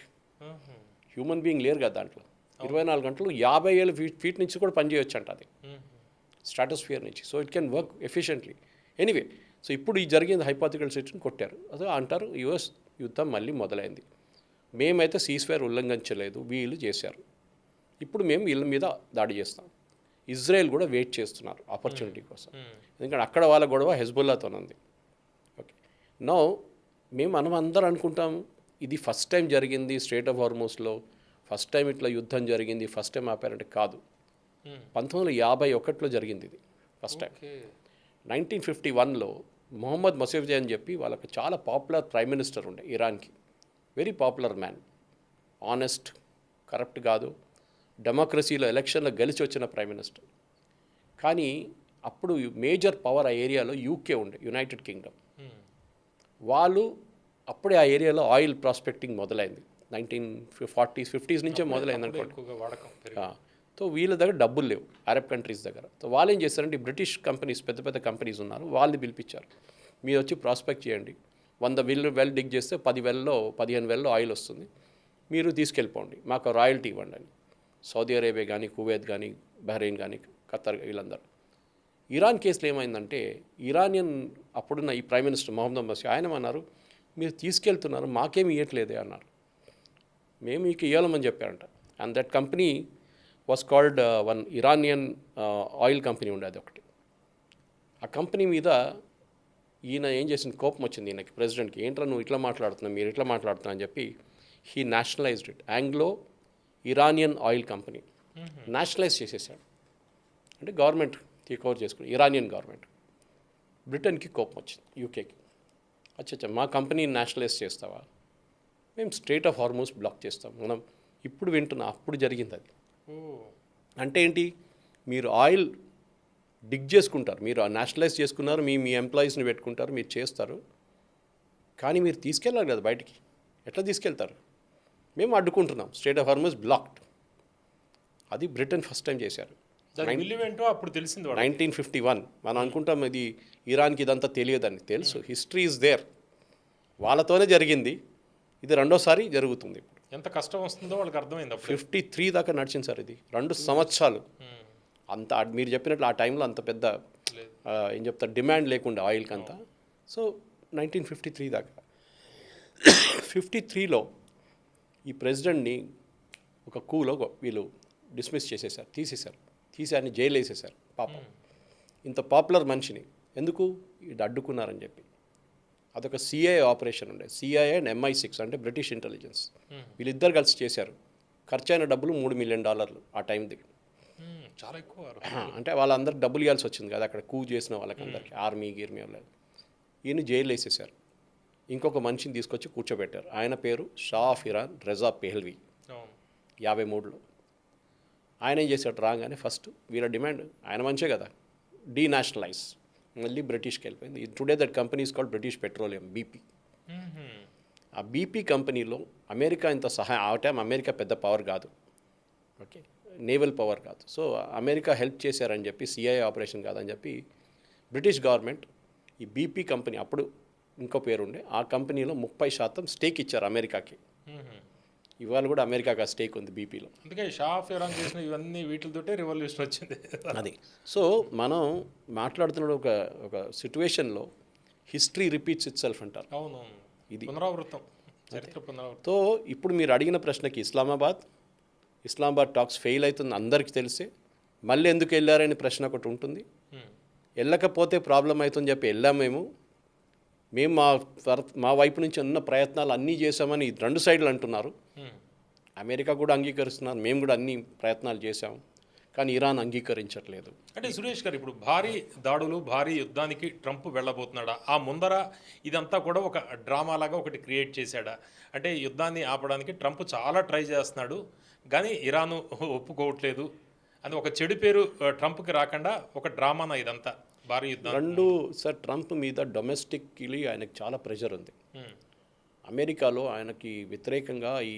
Human being లేరు కదా దాంట్లో. 24 గంటలు 50,000 feet నుంచి కూడా పనిచేయొచ్చు అంట అది, స్ట్రాటోస్ఫియర్ నుంచి. So it can work efficiently. Anyway, so ఇప్పుడు ఈ జరిగింది హైపోథెటికల్ సిచ్యువేషన్ కొట్టారు. అదే అంటారు యుఎస్ యుద్ధం మళ్ళీ మొదలైంది, మేమైతే సీజ్ఫైర్ ఉల్లంఘించలేదు, వీళ్ళు చేశారు, ఇప్పుడు మేము వీళ్ళ మీద దాడి చేస్తాం. ఇజ్రాయెల్ కూడా వెయిట్ చేస్తున్నారు ఆపర్చునిటీ కోసం, ఎందుకంటే అక్కడ వాళ్ళ గొడవ హెజ్బుల్లాతో ఉంది. ఓకే, నో మేము అందరూ అనుకుంటాం ఇది ఫస్ట్ టైం జరిగింది స్ట్రేట్ ఆఫ్ హార్మోస్లో, ఫస్ట్ టైం ఇట్లా యుద్ధం జరిగింది, ఫస్ట్ టైం ఆపారంటే కాదు. 1951లో జరిగింది ఇది ఫస్ట్ టైం. 1951లో మొహమ్మద్ మొసఫ్జై అని చెప్పి వాళ్ళకి చాలా పాపులర్ ప్రైమ్ మినిస్టర్ ఉండే ఇరాన్కి, very popular man, honest, corrupt కాదు, డెమోక్రసీలో ఎలక్షన్లో గెలిచి వచ్చిన ప్రైమ్ మినిస్టర్. కానీ అప్పుడు మేజర్ పవర్ ఆ ఏరియాలో యూకే ఉండే, యునైటెడ్ కింగ్డమ్. వాళ్ళు అప్పుడే ఆ ఏరియాలో ఆయిల్ ప్రాస్పెక్టింగ్ మొదలైంది, 1940s 50s నుంచే మొదలైంది అనుకోండి. సో వీళ్ళ దగ్గర డబ్బులు లేవు అరబ్ కంట్రీస్ దగ్గర. సో వాళ్ళు ఏం చేస్తారంటే బ్రిటిష్ కంపెనీస్, పెద్ద పెద్ద కంపెనీస్ ఉన్నారు, వాళ్ళని పిలిపించారు, మీరు వచ్చి ప్రాస్పెక్ట్ చేయండి, 100 వెల్ డిగ్ చేస్తే 10 వెల్లో 15 వెల్లో ఆయిల్ వస్తుంది, మీరు తీసుకెళ్ళిపోండి, మాకు రాయల్టీ ఇవ్వండి అని. సౌదీ అరేబియా కానీ, కువైత్ కానీ, బహ్రెయిన్ కానీ, ఖత్తర్, వీళ్ళందరూ. ఇరాన్ కేసులో ఏమైందంటే ఇరానియన్ అప్పుడున్న ఈ ప్రైమ్ మినిస్టర్ మొహమ్మద్ మసీ ఆయన అన్నారు, మీరు తీసుకెళ్తున్నారు, మాకేమి ఇవ్వట్లేదే అన్నారు. మేము మీకు ఇవ్వాలమని చెప్పారంట. And that company was called one Iranian oil company ఉండేది ఒకటి. ఆ కంపెనీ మీద ఈయన ఏం చేసింది, కోపం వచ్చింది ఈయనకి, ప్రెసిడెంట్కి, ఏంట్రా నువ్వు ఇట్లా మాట్లాడుతున్నావు, మీరు ఇట్లా మాట్లాడుతున్నా అని చెప్పి he nationalised it. Anglo Iranian oil company nationalise చేసేసాడు. అంటే గవర్నమెంట్ టేక్ ఓవర్ చేసుకుని, ఇరానియన్ గవర్నమెంట్. బ్రిటన్కి కోపం వచ్చింది, యూకేకి, అచ్చా మా కంపెనీని నేషనలైజ్ చేస్తావా, మేము స్ట్రేట్ ఆఫ్ హార్మోస్ బ్లాక్ చేస్తాం. మనం ఇప్పుడు వింటున్నా, అప్పుడు జరిగింది అది. అంటే ఏంటి, మీరు ఆయిల్ డిగ్ చేసుకుంటారు, మీరు నేషనలైజ్ చేసుకున్నారు, మీ ఎంప్లాయీస్ని పెట్టుకుంటారు, మీరు చేస్తారు, కానీ మీరు తీసుకెళ్ళాలి కదా బయటికి, ఎట్లా తీసుకెళ్తారు, మేము అడ్డుకుంటున్నాం, స్ట్రేట్ ఆఫ్ హార్మోస్ బ్లాక్డ్. అది బ్రిటన్ ఫస్ట్ టైం చేశారు. అప్పుడు తెలిసింది 1951. మనం అనుకుంటాం ఇది ఇరాన్కి ఇదంతా తెలియదని, తెలుసు, హిస్టరీ ఈజ్ దేర్, వాళ్ళతోనే జరిగింది, ఇది రెండోసారి జరుగుతుంది ఇప్పుడు. ఎంత కష్టం వస్తుందో వాళ్ళకి అర్థమైంది అప్పుడు. 53 దాకా నడిచింది సార్ ఇది 2 సంవత్సరాలు. అంత మీరు చెప్పినట్లు ఆ టైంలో అంత పెద్ద లేదు. ఏం చెప్తారు డిమాండ్ లేకుండా ఆయిల్కి అంతా. సో 1953 దాకా 53లో ఈ ప్రెసిడెంట్ని ఒక కూలో వీళ్ళు డిస్మిస్ చేసేసారు, తీసి ఆయన జైలు వేసేసారు పాపం. ఇంత పాపులర్ మనిషిని ఎందుకు ఇది అడ్డుకున్నారని చెప్పి. అదొక సిఐఏ ఆపరేషన్ ఉండే, సిఐఏ అండ్ MI6 అంటే బ్రిటిష్ ఇంటెలిజెన్స్. వీళ్ళిద్దరు కలిసి చేశారు. ఖర్చు అయిన డబ్బులు $3 మిలియన్ ఆ టైంది. చాలా ఎక్కువ. అంటే వాళ్ళందరికి డబ్బులు ఇవ్వాల్సి వచ్చింది కదా అక్కడ కూ చేసిన వాళ్ళకందరికి, ఆర్మీ గిర్మీ వాళ్ళు. ఈయన జైలు వేసేసారు. ఇంకొక మనిషిని తీసుకొచ్చి కూర్చోబెట్టారు. ఆయన పేరు షా ఆఫ్ ఇరాన్ రెజా పెహ్ల్వీ. 53లో ఆయన ఏం చేశాడు రాగానే ఫస్ట్ వీళ్ళ డిమాండ్, ఆయన మంచే కదా, డీనేషనలైజ్, మళ్ళీ బ్రిటిష్కి వెళ్ళిపోయింది. Today that company is called British petroleum, BP. ఆ BP కంపెనీలో అమెరికా ఇంత సహాయం, ఆ టైం అమెరికా పెద్ద పవర్ కాదు, ఓకే, నేవల్ పవర్ కాదు. సో అమెరికా హెల్ప్ చేశారని చెప్పి, సిఐఏ ఆపరేషన్ కాదని చెప్పి బ్రిటిష్ గవర్నమెంట్ ఈ BP కంపెనీ, అప్పుడు ఇంకో పేరుండే, ఆ కంపెనీలో 30% స్టేక్ ఇచ్చారు అమెరికాకి. ఇవాళ కూడా అమెరికాకి ఆ స్టేక్ ఉంది BPలో. అందుకే షా ఆఫ్ ఇరాన్ చేసిన ఇవన్నీ వీటితోటే రివల్యూషన్ వచ్చింది. అది. సో మనం మాట్లాడుతున్న ఒక సిచ్యువేషన్లో హిస్టరీ రిపీట్స్ ఇట్ సెల్ఫ్ అంటారు. అవును, ఇది పునరావృతం, చరిత్ర పునరావృతం. సో ఇప్పుడు మీరు అడిగిన ప్రశ్నకి ఇస్లామాబాద్ టాక్స్ ఫెయిల్ అవుతుంది అందరికీ తెలిసే. మళ్ళీ ఎందుకు వెళ్ళారని ప్రశ్న ఒకటి ఉంటుంది. వెళ్ళకపోతే ప్రాబ్లం అవుతుందని చెప్పి వెళ్ళాము మేము మా వైపు నుంచి ఉన్న ప్రయత్నాలు అన్నీ చేశామని 2 సైడ్లు అంటున్నారు. అమెరికా కూడా అంగీకరిస్తున్నారు, మేము కూడా అన్ని ప్రయత్నాలు చేశాము, కానీ ఇరాన్ అంగీకరించట్లేదు. అంటే సురేష్ గారు, ఇప్పుడు భారీ దాడులు, భారీ యుద్ధానికి ట్రంప్ వెళ్ళబోతున్నాడా? ఆ ముందర ఇదంతా కూడా ఒక డ్రామా లాగా ఒకటి క్రియేట్ చేశాడా? అంటే యుద్ధాన్ని ఆపడానికి ట్రంప్ చాలా ట్రై చేస్తున్నాడు, కానీ ఇరాన్ ఒప్పుకోవట్లేదు అని ఒక చెడు పేరు ట్రంప్కి రాకుండా ఒక డ్రామానా ఇదంతా భారీ యుద్ధం? సార్ ట్రంప్ మీద డొమెస్టిక్లీ ఆయనకు చాలా ప్రెషర్ ఉంది. అమెరికాలో ఆయనకి వ్యతిరేకంగా ఈ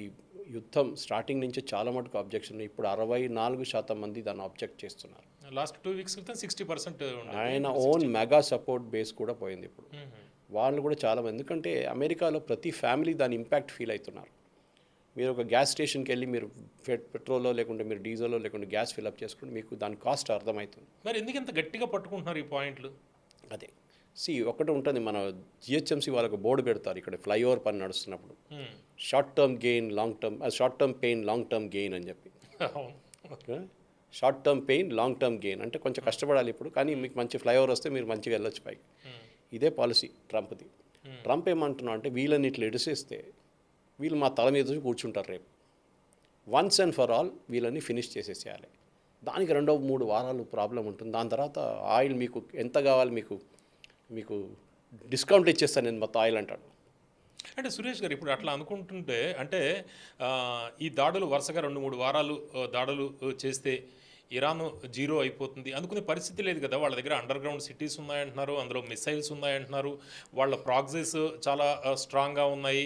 యుద్ధం స్టార్టింగ్ నుంచి చాలా మటుకు అబ్జెక్షన్. ఇప్పుడు 64% మంది దాన్ని అబ్జెక్ట్ చేస్తున్నారు. లాస్ట్ 2 వీక్స్ క్రితం 60% ఆయన ఓన్ మెగా సపోర్ట్ బేస్ కూడా పోయింది ఇప్పుడు. వాళ్ళు కూడా చాలా మంది, ఎందుకంటే అమెరికాలో ప్రతి ఫ్యామిలీ దాని ఇంపాక్ట్ ఫీల్ అవుతున్నారు. మీరు ఒక గ్యాస్ స్టేషన్కి వెళ్ళి మీరు పెట్రోల్లో లేకుంటే మీరు డీజిల్లో లేకుంటే గ్యాస్ ఫిల్అప్ చేసుకుంటే మీకు దాని కాస్ట్ అర్థమవుతుంది. మరి ఎందుకు ఇంత గట్టిగా పట్టుకుంటున్నారు ఈ పాయింట్లు? అదే ఒకటి ఉంటుంది, మన GHMC వాళ్ళకు బోర్డు పెడతారు ఇక్కడ ఫ్లైఓవర్ పని నడుస్తున్నప్పుడు, short term pain long term gain అని చెప్పి. Short term pain long term gain అంటే కొంచెం కష్టపడాలి ఇప్పుడు, కానీ మీకు మంచి ఫ్లైఓవర్ వస్తే మీరు మంచిగా వెళ్ళొచ్చు పైకి. ఇదే పాలసీ ట్రంప్ది. ట్రంప్ ఏమంటున్నా అంటే వీళ్ళని ఇట్లా ఎడిసేస్తే వీళ్ళు మా తల మీద కూర్చుంటారు రేపు, వన్స్ అండ్ ఫర్ ఆల్ వీళ్ళని ఫినిష్ చేసేసేయాలి. దానికి 2-3 వారాలు ప్రాబ్లం ఉంటుంది. దాని తర్వాత ఆయిల్ మీకు ఎంత కావాలి మీకు డిస్కౌంట్ ఇచ్చేస్తాను నేను మొత్తం ఆయిల్ అంటాడు. అంటే సురేష్ గారు, ఇప్పుడు అట్లా అనుకుంటుంటే అంటే ఈ దాడులు వరుసగా 2-3 వారాలు దాడులు చేస్తే ఇరాన్ జీరో అయిపోతుంది అనుకునే పరిస్థితి లేదు కదా. వాళ్ళ దగ్గర అండర్ గ్రౌండ్ సిటీస్ ఉన్నాయంటున్నారు, అందులో మిసైల్స్ ఉన్నాయంటున్నారు, వాళ్ళ ప్రాక్సీస్ చాలా స్ట్రాంగ్గా ఉన్నాయి.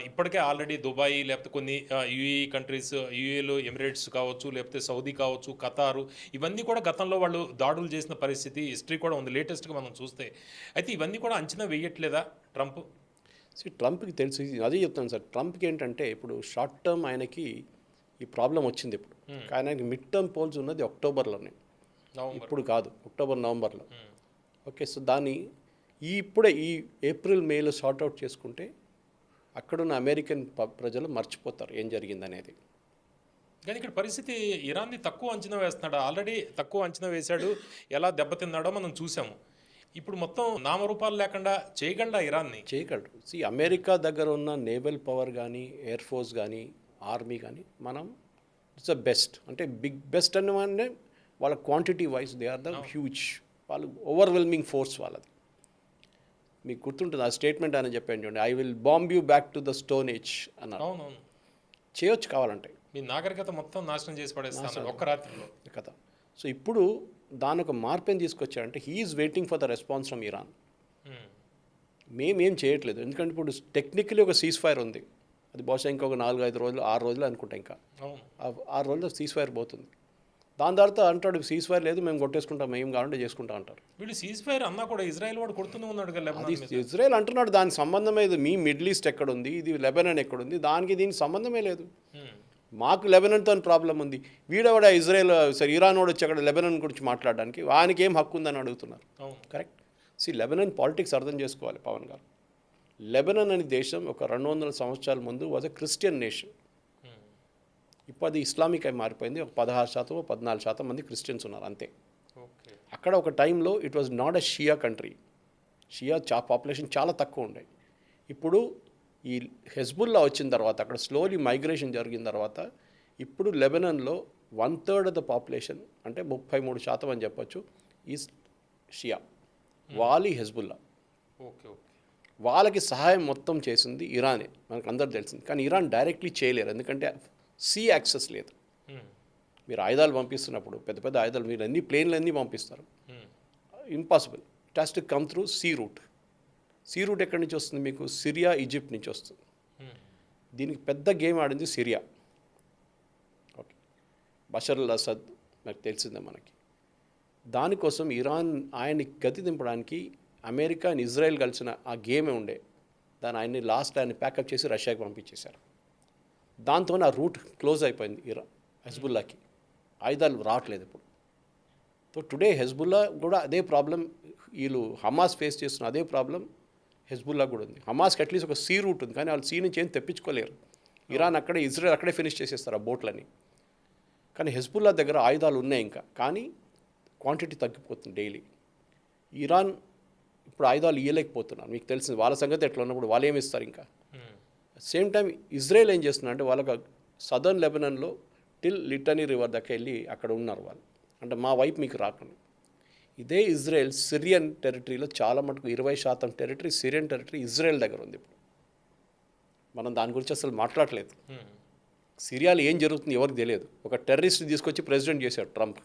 ఇప్పటికే ఆల్రెడీ దుబాయ్ లేకపోతే కొన్ని UAE కంట్రీస్, UAEలో ఎమిరేట్స్ కావచ్చు, లేకపోతే సౌదీ కావచ్చు, ఖతారు, ఇవన్నీ కూడా గతంలో వాళ్ళు దాడులు చేసిన పరిస్థితి హిస్టరీ కూడా ఉంది లేటెస్ట్గా మనం చూస్తే. అయితే ఇవన్నీ కూడా అంచనా వేయట్లేదా ట్రంప్? ట్రంప్కి తెలుసు, అదే చెప్తాను సార్. ట్రంప్కి ఏంటంటే ఇప్పుడు షార్ట్ టర్మ్ ఆయనకి ఈ ప్రాబ్లం వచ్చింది ఇప్పుడు, కానీ ఆయనకి మిడ్ టర్మ్ పోల్స్ ఉన్నది అక్టోబర్లోనే, ఇప్పుడు కాదు, నవంబర్లో. ఓకే, సో దాన్ని ఇప్పుడే ఈ ఏప్రిల్ మేలో సార్ట్అవుట్ చేసుకుంటే అక్కడున్న అమెరికన్ ప్రజలు మర్చిపోతారు ఏం జరిగిందనేది. కానీ ఇక్కడ పరిస్థితి ఇరాన్ని తక్కువ అంచనా వేస్తున్నాడు, ఆల్రెడీ తక్కువ అంచనా వేశాడు, ఎలా దెబ్బతిన్నాడో మనం చూసాము. ఇప్పుడు మొత్తం నామరూపాలు లేకుండా చేయగలడా ఇరాన్ని? చేయగలడు. అమెరికా దగ్గర ఉన్న నేవల్ పవర్ కానీ, ఎయిర్ ఫోర్స్ కానీ, ఆర్మీ కానీ, మనం ఇట్స్ ద బెస్ట్, అంటే బెస్ట్ అన్నవానే వాళ్ళ quantity wise they are the huge, వాళ్ళు ఓవర్వెల్మింగ్ ఫోర్స్ వాళ్ళది. మీకు గుర్తుంటుంది ఆ స్టేట్మెంట్ ఆయన చెప్పాను చూడండి, I will bomb you back to the stone age అన్నారు. అవునవును, చేయొచ్చు కావాలంటే, మీ నాగరికత మొత్తం నాశనం చేసి పడేస్తాను ఒక్క రాత్రిలో కదా. సో ఇప్పుడు దాని ఒక మార్పు ఏం తీసుకొచ్చారంటే he is waiting for the response from Iran. మేమేం చేయట్లేదు, ఎందుకంటే ఇప్పుడు టెక్నికలీ ఒక సీజ్ ఫైర్ ఉంది, అది బహుశా ఇంకొక 4-5 రోజులు 6 రోజులు అనుకుంటా, ఇంకా 6 రోజుల్లో సీజ్ ఫైర్ పోతుంది. దాని తర్వాత అంటాడు సీజ్ ఫైర్ లేదు, మేము కొట్టేసుకుంటాం, మేము కావాలంటే చేసుకుంటాం అంటారు. వీళ్ళు సీజ్ ఫైర్ అన్నా కూడా ఇజ్రాయెల్ వాడు కొడుతూనే ఉన్నాడు కదా అది లెబనాన్ మీద. ఇజ్రాయెల్ అంటున్నాడు దానికి సంబంధమే లేదు. మీ మిడిల్ ఈస్ట్ ఎక్కడుంది, ఇది లెబనాన్ ఎక్కడుంది, దానికి దీనికి సంబంధమే లేదు. మాకు లెబనాన్తో ప్రాబ్లం ఉంది. వీడవాడ ఇజ్రాయెల్ సరే ఇరాన్ వాడు వచ్చి అక్కడ లెబనాన్ గురించి మాట్లాడడానికి వానికి ఏం హక్కు ఉందని అడుగుతున్నారు. కరెక్ట్. లెబనాన్ పాలిటిక్స్ అర్థం చేసుకోవాలి పవన్ గారు. లెబనాన్ అనే దేశం ఒక 200 సంవత్సరాల ముందు వాజ్ ఎ క్రిస్టియన్ నేషన్. ఇప్పుడు అది ఇస్లామిక్ అయి మారిపోయింది. ఒక 16% 14% మంది క్రిస్టియన్స్ ఉన్నారు అంతే. అక్కడ ఒక టైంలో it was not a Shia country. Shia population చాలా తక్కువ ఉండే. ఇప్పుడు ఈ హెజ్బుల్లా వచ్చిన తర్వాత అక్కడ స్లోలీ మైగ్రేషన్ జరిగిన తర్వాత ఇప్పుడు లెబనాన్లో 1/3 ఆఫ్ ద పాపులేషన్ అంటే 33% అని చెప్పొచ్చు ఈజ్ షియా. వాళ్ళి హెజ్బుల్లా. వాళ్ళకి సహాయం మొత్తం చేసింది ఇరానే, మనకు అందరు తెలిసింది. కానీ ఇరాన్ డైరెక్ట్లీ చేయలేరు, ఎందుకంటే సీ యాక్సెస్ లేదు. మీరు ఆయుధాలు పంపిస్తున్నప్పుడు పెద్ద పెద్ద ఆయుధాలు మీరు అన్ని ప్లేన్లు అన్నీ పంపిస్తారు, impossible. It has to come through sea route. Sea route ఎక్కడి నుంచి వస్తుంది మీకు? సిరియా, ఈజిప్ట్ నుంచి వస్తుంది. దీనికి పెద్ద గేమ్ ఆడింది Syria. Okay, Bashar al Assad నాకు తెలిసిందే మనకి. దానికోసం ఇరాన్ ఆయన్ని గతి దింపడానికి అమెరికా అండ్ ఇజ్రాయెల్ కలిసిన ఆ గేమే ఉండే. ఆయన్ని ప్యాకప్ చేసి రష్యాకి పంపించేశారు. దాంతో ఆ రూట్ క్లోజ్ అయిపోయింది హెజ్బుల్లాకి. ఆయుధాలు రావట్లేదు ఇప్పుడు. సో టుడే హెజ్బుల్లా కూడా అదే ప్రాబ్లం, వీళ్ళు హమాస్ ఫేస్ చేస్తున్న అదే ప్రాబ్లం హెజ్బుల్లా కూడా ఉంది. హమాస్కి అట్లీస్ట్ ఒక సీ రూట్ ఉంది, కానీ వాళ్ళు సీ నుంచి ఏం తెప్పించుకోలేరు. ఇరాన్ అక్కడే, ఇజ్రాయెల్ అక్కడే ఫినిష్ చేసేస్తారు ఆ బోట్లని. కానీ హెజ్బుల్లా దగ్గర ఆయుధాలు ఉన్నాయి ఇంకా, కానీ క్వాంటిటీ తగ్గిపోతుంది డైలీ. ఇరాన్ ఇప్పుడు ఆయుధాలు ఇవ్వలేకపోతున్నారు. మీకు తెలిసింది వాళ్ళ సంగతి ఎట్లా ఉన్నప్పుడు వాళ్ళు ఏమి ఇస్తారు ఇంకా. సేమ్ టైం ఇజ్రాయెల్ ఏం చేస్తున్నారు అంటే వాళ్ళకి సదర్న్ లెబనాన్లో టిల్ లిటనీ రివర్ దాకా వెళ్ళి అక్కడ ఉన్నారు వాళ్ళు. అంటే మా వైపు మీకు రాకుండా. ఇదే ఇజ్రాయెల్ సిరియన్ టెరిటరీలో చాలా మటుకు 20% టెరిటరీ, సిరియన్ టెరిటరీ ఇజ్రాయెల్ దగ్గర ఉంది. ఇప్పుడు మనం దాని గురించి అసలు మాట్లాడలేదు. సిరియాలో ఏం జరుగుతుంది ఎవరికి తెలియదు. ఒక టెర్రరిస్ట్ తీసుకొచ్చి ప్రెసిడెంట్ చేశాడు ట్రంప్.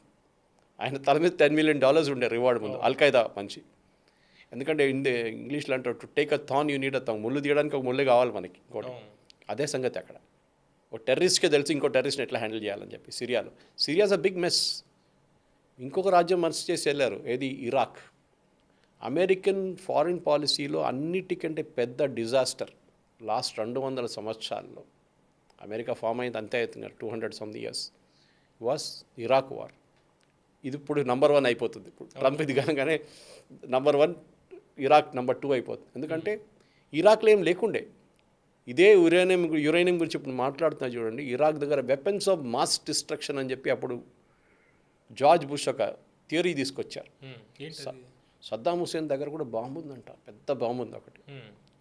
ఆయన తల మీద $10 million ఉండే రివార్డ్ ముందు, అల్ఖైదా మంచి. ఎందుకంటే ఇంగ్లీష్లో అంటారు to take a than you need a than. ముళ్ళు తీయడానికి ఒక ముళ్ళే కావాలి మనకి ఇంకోటి. అదే సంగతి అక్కడ. ఒక టెర్రరిస్ట్కే తెలిసి ఇంకో టెర్రరిస్ట్ని ఎట్లా హ్యాండిల్ చేయాలని చెప్పి సిరియాస్ అ బిగ్ మెస్. ఇంకొక రాజ్యం మనసు చేసి వెళ్ళారు, ఏది ఇరాక్. అమెరికన్ ఫారిన్ పాలసీలో అన్నిటికంటే పెద్ద డిజాస్టర్ లాస్ట్ 200 సంవత్సరాల్లో అమెరికా ఫామ్ అయింది అంతే అవుతుంది 200 years వాస్ ఇరాక్ వార్. ఇది ఇప్పుడు నెంబర్ 1 అయిపోతుంది. ఇప్పుడు ట్రంప్ ఇది కాగానే నెంబర్ 1, ఇరాక్ నెంబర్ 2 అయిపోతుంది. ఎందుకంటే ఇరాక్లో ఏం లేకుండే. ఇదే యురేనియం గురించి ఇప్పుడు మాట్లాడుతున్నా చూడండి. ఇరాక్ దగ్గర వెపన్స్ ఆఫ్ మాస్ డిస్ట్రక్షన్ అని చెప్పి అప్పుడు జార్జ్ బుష్ ఒక థియరీ తీసుకొచ్చారు. సద్దాం హుసేన్ దగ్గర కూడా బాంబు ఉందంట, పెద్ద బాంబు ఉంది ఒకటి.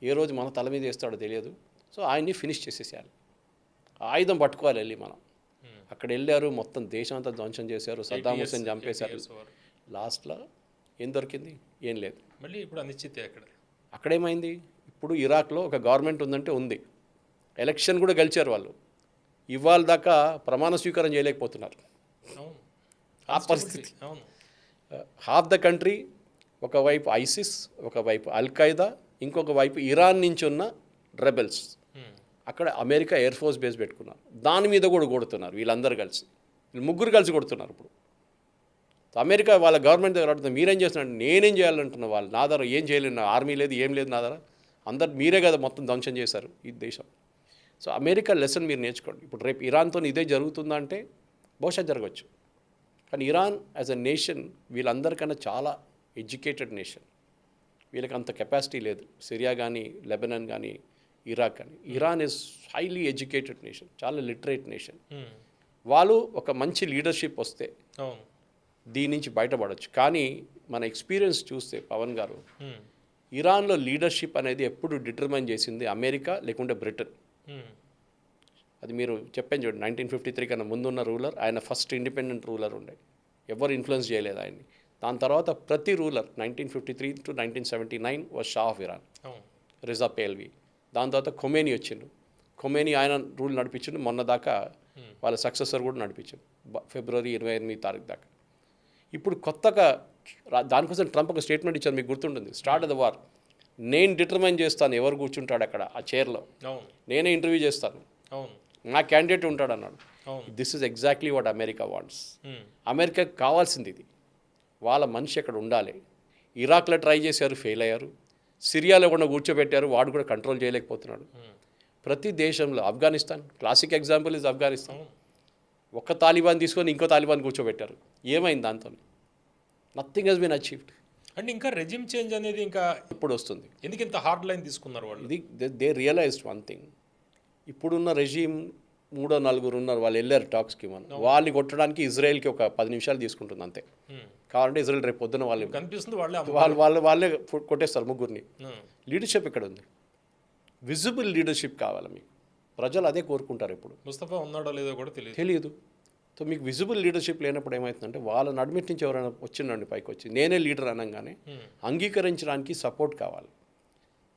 ఏ రోజు మన తల మీద వేస్తాడో తెలియదు. సో ఆయన్ని ఫినిష్ చేసేసేయాలి, ఆయుధం పట్టుకోవాలి వెళ్ళి మనం. అక్కడ వెళ్ళారు, మొత్తం దేశం అంతా ధ్వంసం చేశారు, సద్దాం హుసేన్ చంపేశారు. లాస్ట్లో ఏం దొరికింది? ఏం లేదు. మళ్ళీ ఇప్పుడు అనిశ్చితే అక్కడేమైంది? ఇప్పుడు ఇరాక్లో ఒక గవర్నమెంట్ ఉందంటే ఉంది, ఎలక్షన్ కూడా గెలిచారు వాళ్ళు. ఇవాళ దాకా ప్రమాణ స్వీకారం చేయలేకపోతున్నారు. ఆ పరిస్థితి. హాఫ్ ద కంట్రీ, ఒకవైపు ఐసిస్, ఒకవైపు అల్ఖైదా, ఇంకొక వైపు ఇరాన్ నుంచి ఉన్న రెబెల్స్. అక్కడ అమెరికా ఎయిర్ ఫోర్స్ బేస్ పెట్టుకున్నారు, దాని మీద కూడా కొడుతున్నారు వీళ్ళందరూ కలిసి. వీళ్ళు ముగ్గురు కలిసి కొడుతున్నారు. ఇప్పుడు అమెరికా వాళ్ళ గవర్నమెంట్ దగ్గర అడుగుతుంది, మీరేం చేస్తున్నారు? నేనేం చేయాలంటున్నా? వాళ్ళు నా దగ్గర ఏం చేయలేదు, నా ఆర్మీ లేదు, ఏం లేదు నా దగ్గర. అందరు మీరే కదా మొత్తం ధ్వంసం చేశారు ఈ దేశం. సో అమెరికా లెసన్ మీరు నేర్చుకోండి. ఇప్పుడు రేపు ఇరాన్తో ఇదే జరుగుతుందా అంటే బహుశా జరగవచ్చు. కానీ ఇరాన్ యాజ్ అ నేషన్ వీళ్ళందరికన్నా చాలా ఎడ్యుకేటెడ్ నేషన్. వీళ్ళకి అంత కెపాసిటీ లేదు. సిరియా కానీ, లెబనాన్ కానీ, ఇరాక్ కానీ. Iran is highly educated nation, చాలా లిటరేట్ నేషన్. వాళ్ళు ఒక మంచి లీడర్షిప్ వస్తే దీని నుంచి బయటపడవచ్చు. కానీ మన ఎక్స్పీరియన్స్ చూస్తే పవన్ గారు, ఇరాన్లో లీడర్షిప్ అనేది ఎప్పుడు డిటర్మైన్ చేసింది అమెరికా లేకుంటే బ్రిటన్. అది మీరు చెప్పాను చూడండి, 1953 కన్నా ముందున్న రూలర్ ఆయన ఫస్ట్ ఇండిపెండెంట్ రూలర్ ఉండే, ఎవరు ఇన్ఫ్లుయెన్స్ చేయలేదు ఆయన్ని. దాని తర్వాత ప్రతి ruler 1953 to 1979 was Shah of Iran, Reza Pahlavi. దాని తర్వాత ఖొమేనీ వచ్చిండు. ఖొమేనీ ఆయన రూల్ నడిపించిండు, మొన్న దాకా వాళ్ళ సక్సెసర్ కూడా నడిపించిండు, ఫిబ్రవరి 28 దాకా. ఇప్పుడు కొత్తగా దానికోసం ట్రంప్ ఒక స్టేట్మెంట్ ఇచ్చారు, మీకు గుర్తుంటుంది, స్టార్ట్ ఆఫ్ ద వార్. నేను డిటర్మైన్ చేస్తాను ఎవరు కూర్చుంటాడు అక్కడ ఆ చైర్లో, నేనే ఇంటర్వ్యూ చేస్తాను. నా క్యాండిడేట్ ఉంటాడు అన్నాడు. అవును. This is exactly what America wants. Um, అమెరికాకి కావాల్సింది ఇది. వాళ్ళ మనిషి అక్కడ ఉండాలి. ఇరాక్లో ట్రై చేశారు, ఫెయిల్ అయ్యారు. సిరియాలో కూడా కూర్చోబెట్టారు, వాడు కూడా కంట్రోల్ చేయలేకపోతున్నాడు. ప్రతి దేశంలో Afghanistan classic example is Afghanistan. అవును. ఒక్క తాలిబాన్ తీసుకొని ఇంకో తాలిబాన్ కూర్చోబెట్టారు. ఏమైంది దాంతో? Nothing has been achieved. అంటే ఇంకా రెజిమ్ చేంజ్ అనేది ఇంకా ఇప్పుడు వస్తుంది. ఎందుకు ఇంత హార్డ్ లైన్ తీసుకున్నారు వాళ్ళు? ఇది దే రియలైజ్డ్ వన్ థింగ్. ఇప్పుడున్న రెజీమ్ 3-4 ఉన్నారు, వాళ్ళు వెళ్ళారు టాక్స్కి. మనం వాళ్ళని కొట్టడానికి ఇజ్రాయెల్కి ఒక 10 నిమిషాలు తీసుకుంటుంది అంతే. కావాలంటే ఇజ్రాయెల్ రేపు పొద్దున వాళ్ళు కనిపిస్తుంది వాళ్ళే వాళ్ళే కొట్టేస్తారు ముగ్గురిని. ఉమ్, లీడర్షిప్ ఇక్కడ ఉంది. విజిబుల్ లీడర్షిప్ కావాలి మీకు. ప్రజలు అదే కోరుకుంటారు. ఇప్పుడు ముస్తఫా ఉన్నాడో లేదో కూడా తెలియదు. తెలియదు. సో మీకు విజిబుల్ లీడర్షిప్ లేనప్పుడు ఏమవుతుందంటే వాళ్ళ నడిమిట్ నుంచి ఎవరైనా వచ్చిండండి పైకి వచ్చి నేనే లీడర్ అనగానే అంగీకరించడానికి సపోర్ట్ కావాలి.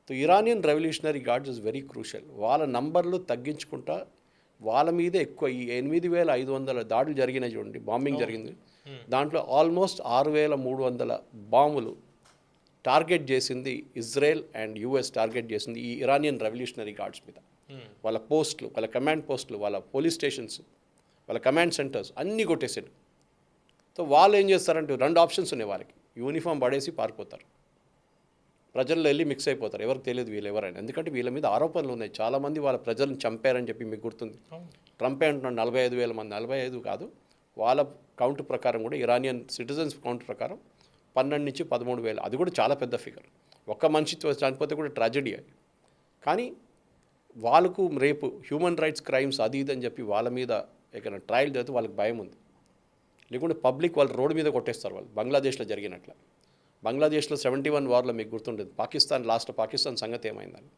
So Iranian revolutionary guards is very crucial. వాళ్ళ నంబర్లు తగ్గించుకుంటా వాళ్ళ మీదే ఎక్కువ. ఈ 8,500 దాడులు జరిగినాయి చూడండి, బాంబింగ్ జరిగింది. దాంట్లో ఆల్మోస్ట్ 6,300 బాంబులు టార్గెట్ చేసింది ఇజ్రాయెల్ అండ్ యుఎస్ టార్గెట్ చేసింది ఈ ఇరానియన్ రెవల్యూషనరీ గార్డ్స్ మీద. వాళ్ళ పోస్టులు, వాళ్ళ కమాండ్ పోస్టులు, వాళ్ళ పోలీస్ స్టేషన్స్, వాళ్ళ కమాండ్ సెంటర్స్ అన్నీ కొట్టేసాడు. సో వాళ్ళు ఏం చేస్తారంటే 2 ఆప్షన్స్ ఉన్నాయి వాళ్ళకి. యూనిఫామ్ పడేసి పారిపోతారు, ప్రజల్లో వెళ్ళి మిక్స్ అయిపోతారు. ఎవరికి తెలియదు వీళ్ళు ఎవరైనా. ఎందుకంటే వీళ్ళ మీద ఆరోపణలు ఉన్నాయి. చాలామంది వాళ్ళ ప్రజలను చంపారని చెప్పి మీకు గుర్తుంది. ట్రంపే అంటున్నాడు 45,000 మంది. 45 కాదు, వాళ్ళ కౌంట్ ప్రకారం కూడా ఇరానియన్ సిటిజన్స్ కౌంట్ ప్రకారం 12 నుంచి 13,000. అది కూడా చాలా పెద్ద ఫిగర్. ఒక్క మనిషి చనిపోతే కూడా ట్రాజడీ అది. కానీ వాళ్ళకు రేపు హ్యూమన్ రైట్స్ క్రైమ్స్ అది ఇది అని చెప్పి వాళ్ళ మీద ఏదైనా ట్రయల్ జరిగితే వాళ్ళకి భయం ఉంది. లేకుంటే పబ్లిక్ వాళ్ళు రోడ్డు మీద కొట్టేస్తారు వాళ్ళు. బంగ్లాదేశ్లో జరిగినట్ల. బంగ్లాదేశ్లో 71 వార్లో మీకు గుర్తుండేది. పాకిస్తాన్ సంగతి ఏమైందని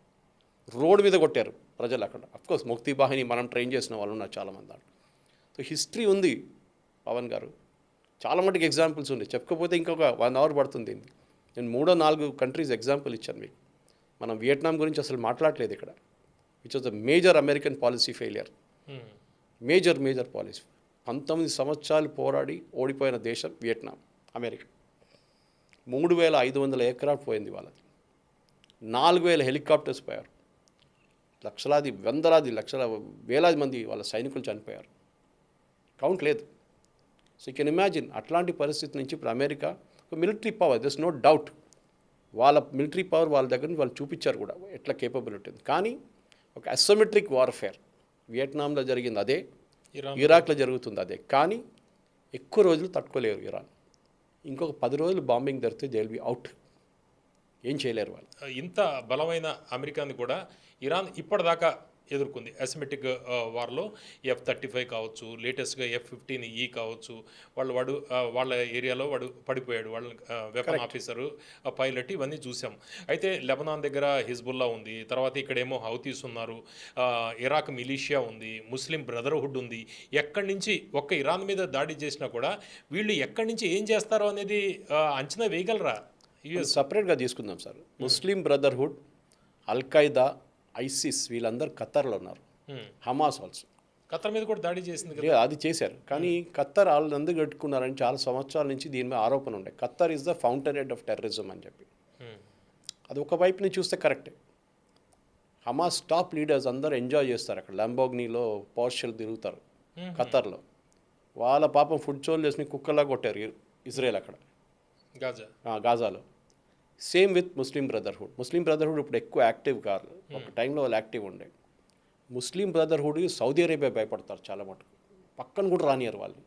రోడ్డు మీద కొట్టారు ప్రజలు అక్కడ. అఫ్కోర్స్ ముక్తి బాహిని మనం ట్రైన్ చేసిన వాళ్ళు ఉన్నారు చాలామంది దాంట్లో. సో హిస్టరీ ఉంది పవన్ గారు. చాలా మటుకు ఎగ్జాంపుల్స్ ఉన్నాయి. చెప్పకపోతే ఇంకొక 1 అవర్ పడుతుంది. నేను 3-4 కంట్రీస్ ఎగ్జాంపుల్ ఇచ్చాను మీకు. మనం వియట్నాం గురించి అసలు మాట్లాడలేదు ఇక్కడ. Which was the major American policy failure. Major policy. 19 సంవత్సరాలు పోరాడి ఓడిపోయిన దేశం వియట్నాం. అమెరికా 3,500 ఎయిర్క్రాఫ్ట్ పోయింది వాళ్ళది. 4,000 హెలికాప్టర్స్ పోయారు. లక్షలాది వేలాది మంది వాళ్ళ సైనికులు చనిపోయారు. కౌంట్ లేదు. సో యూ కెన్ ఇమాజిన్ అట్లాంటి పరిస్థితి నుంచి ఇప్పుడు America military power, this no doubt. వాళ్ళ మిలిటరీ పవర్ వాళ్ళ దగ్గర నుంచి వాళ్ళు చూపించారు కూడా ఎట్లా కేపబిలిటీ ఉంది. కానీ ఒక అసిమెట్రిక్ వార్ఫేర్ వియట్నాంలో జరిగింది అదే, ఇరాక్లో జరుగుతుంది అదే. కానీ ఎక్కువ రోజులు తట్టుకోలేరు ఇరాన్. ఇంకొక 10 రోజులు బాంబింగ్ జరిగితే దే విల్ బి అవుట్. ఏం చేయలేరు వాళ్ళు. ఇంత బలమైన అమెరికాని కూడా ఇరాన్ ఇప్పటిదాకా ఎదుర్కొంది. అసిమెటిక్ వార్లో F-35 కావచ్చు, లేటెస్ట్గా F-15E కావచ్చు. వాళ్ళ ఏరియాలో వాడు పడిపోయాడు. వాళ్ళ వెపన్ ఆఫీసరు, పైలట్, ఇవన్నీ చూసాం. అయితే లెబనాన్ దగ్గర హిజ్బుల్లా ఉంది, తర్వాత ఇక్కడేమో హౌతీస్ ఉన్నారు, ఇరాక్ మిలీషియా ఉంది, ముస్లిం బ్రదర్హుడ్ ఉంది. ఎక్కడి నుంచి ఒక్క ఇరాన్ మీద దాడి చేసినా కూడా వీళ్ళు ఎక్కడి నుంచి ఏం చేస్తారో అనేది అంచనా వేయగలరా? సపరేట్గా తీసుకుందాం sir. Muslim Brotherhood, Al-Qaeda, ISIS వీళ్ళందరూ ఖత్తర్లో ఉన్నారు. హమాస్ ఆల్సో ఖత్తర్ మీద కూడా దాడి చేసింది కదా. అది చేశారు. కానీ ఖత్తర్ వాళ్ళందరూ కట్టుకున్నారని చాలా సంవత్సరాల నుంచి దీని మీద ఆరోపణ ఉండే. Khattar is the fountain head of terrorism అని చెప్పి. అది ఒక వైపు నుంచి చూస్తే కరెక్టే. హమాస్ టాప్ లీడర్స్ అందరూ ఎంజాయ్ చేస్తారు అక్కడ. లంబోగ్నీలో పోర్షల్ తిరుగుతారు ఖత్తర్లో. వాళ్ళ పాపం ఫుడ్ సోల్జర్స్ని కుక్కలా కొట్టారు ఇజ్రాయెల్ అక్కడ గాజాలో. సేమ్ విత్ ముస్లిం బ్రదర్హుడ్ ఇప్పుడు ఎక్కువ యాక్టివ్ కాదు. ఒక టైంలో వాళ్ళు యాక్టివ్ ఉండే. ముస్లిం బ్రదర్హుడ్ సౌదీ అరేబియా భయపడతారు చాలా మటుకు. పక్కన కూడా రానియరు వాళ్ళు.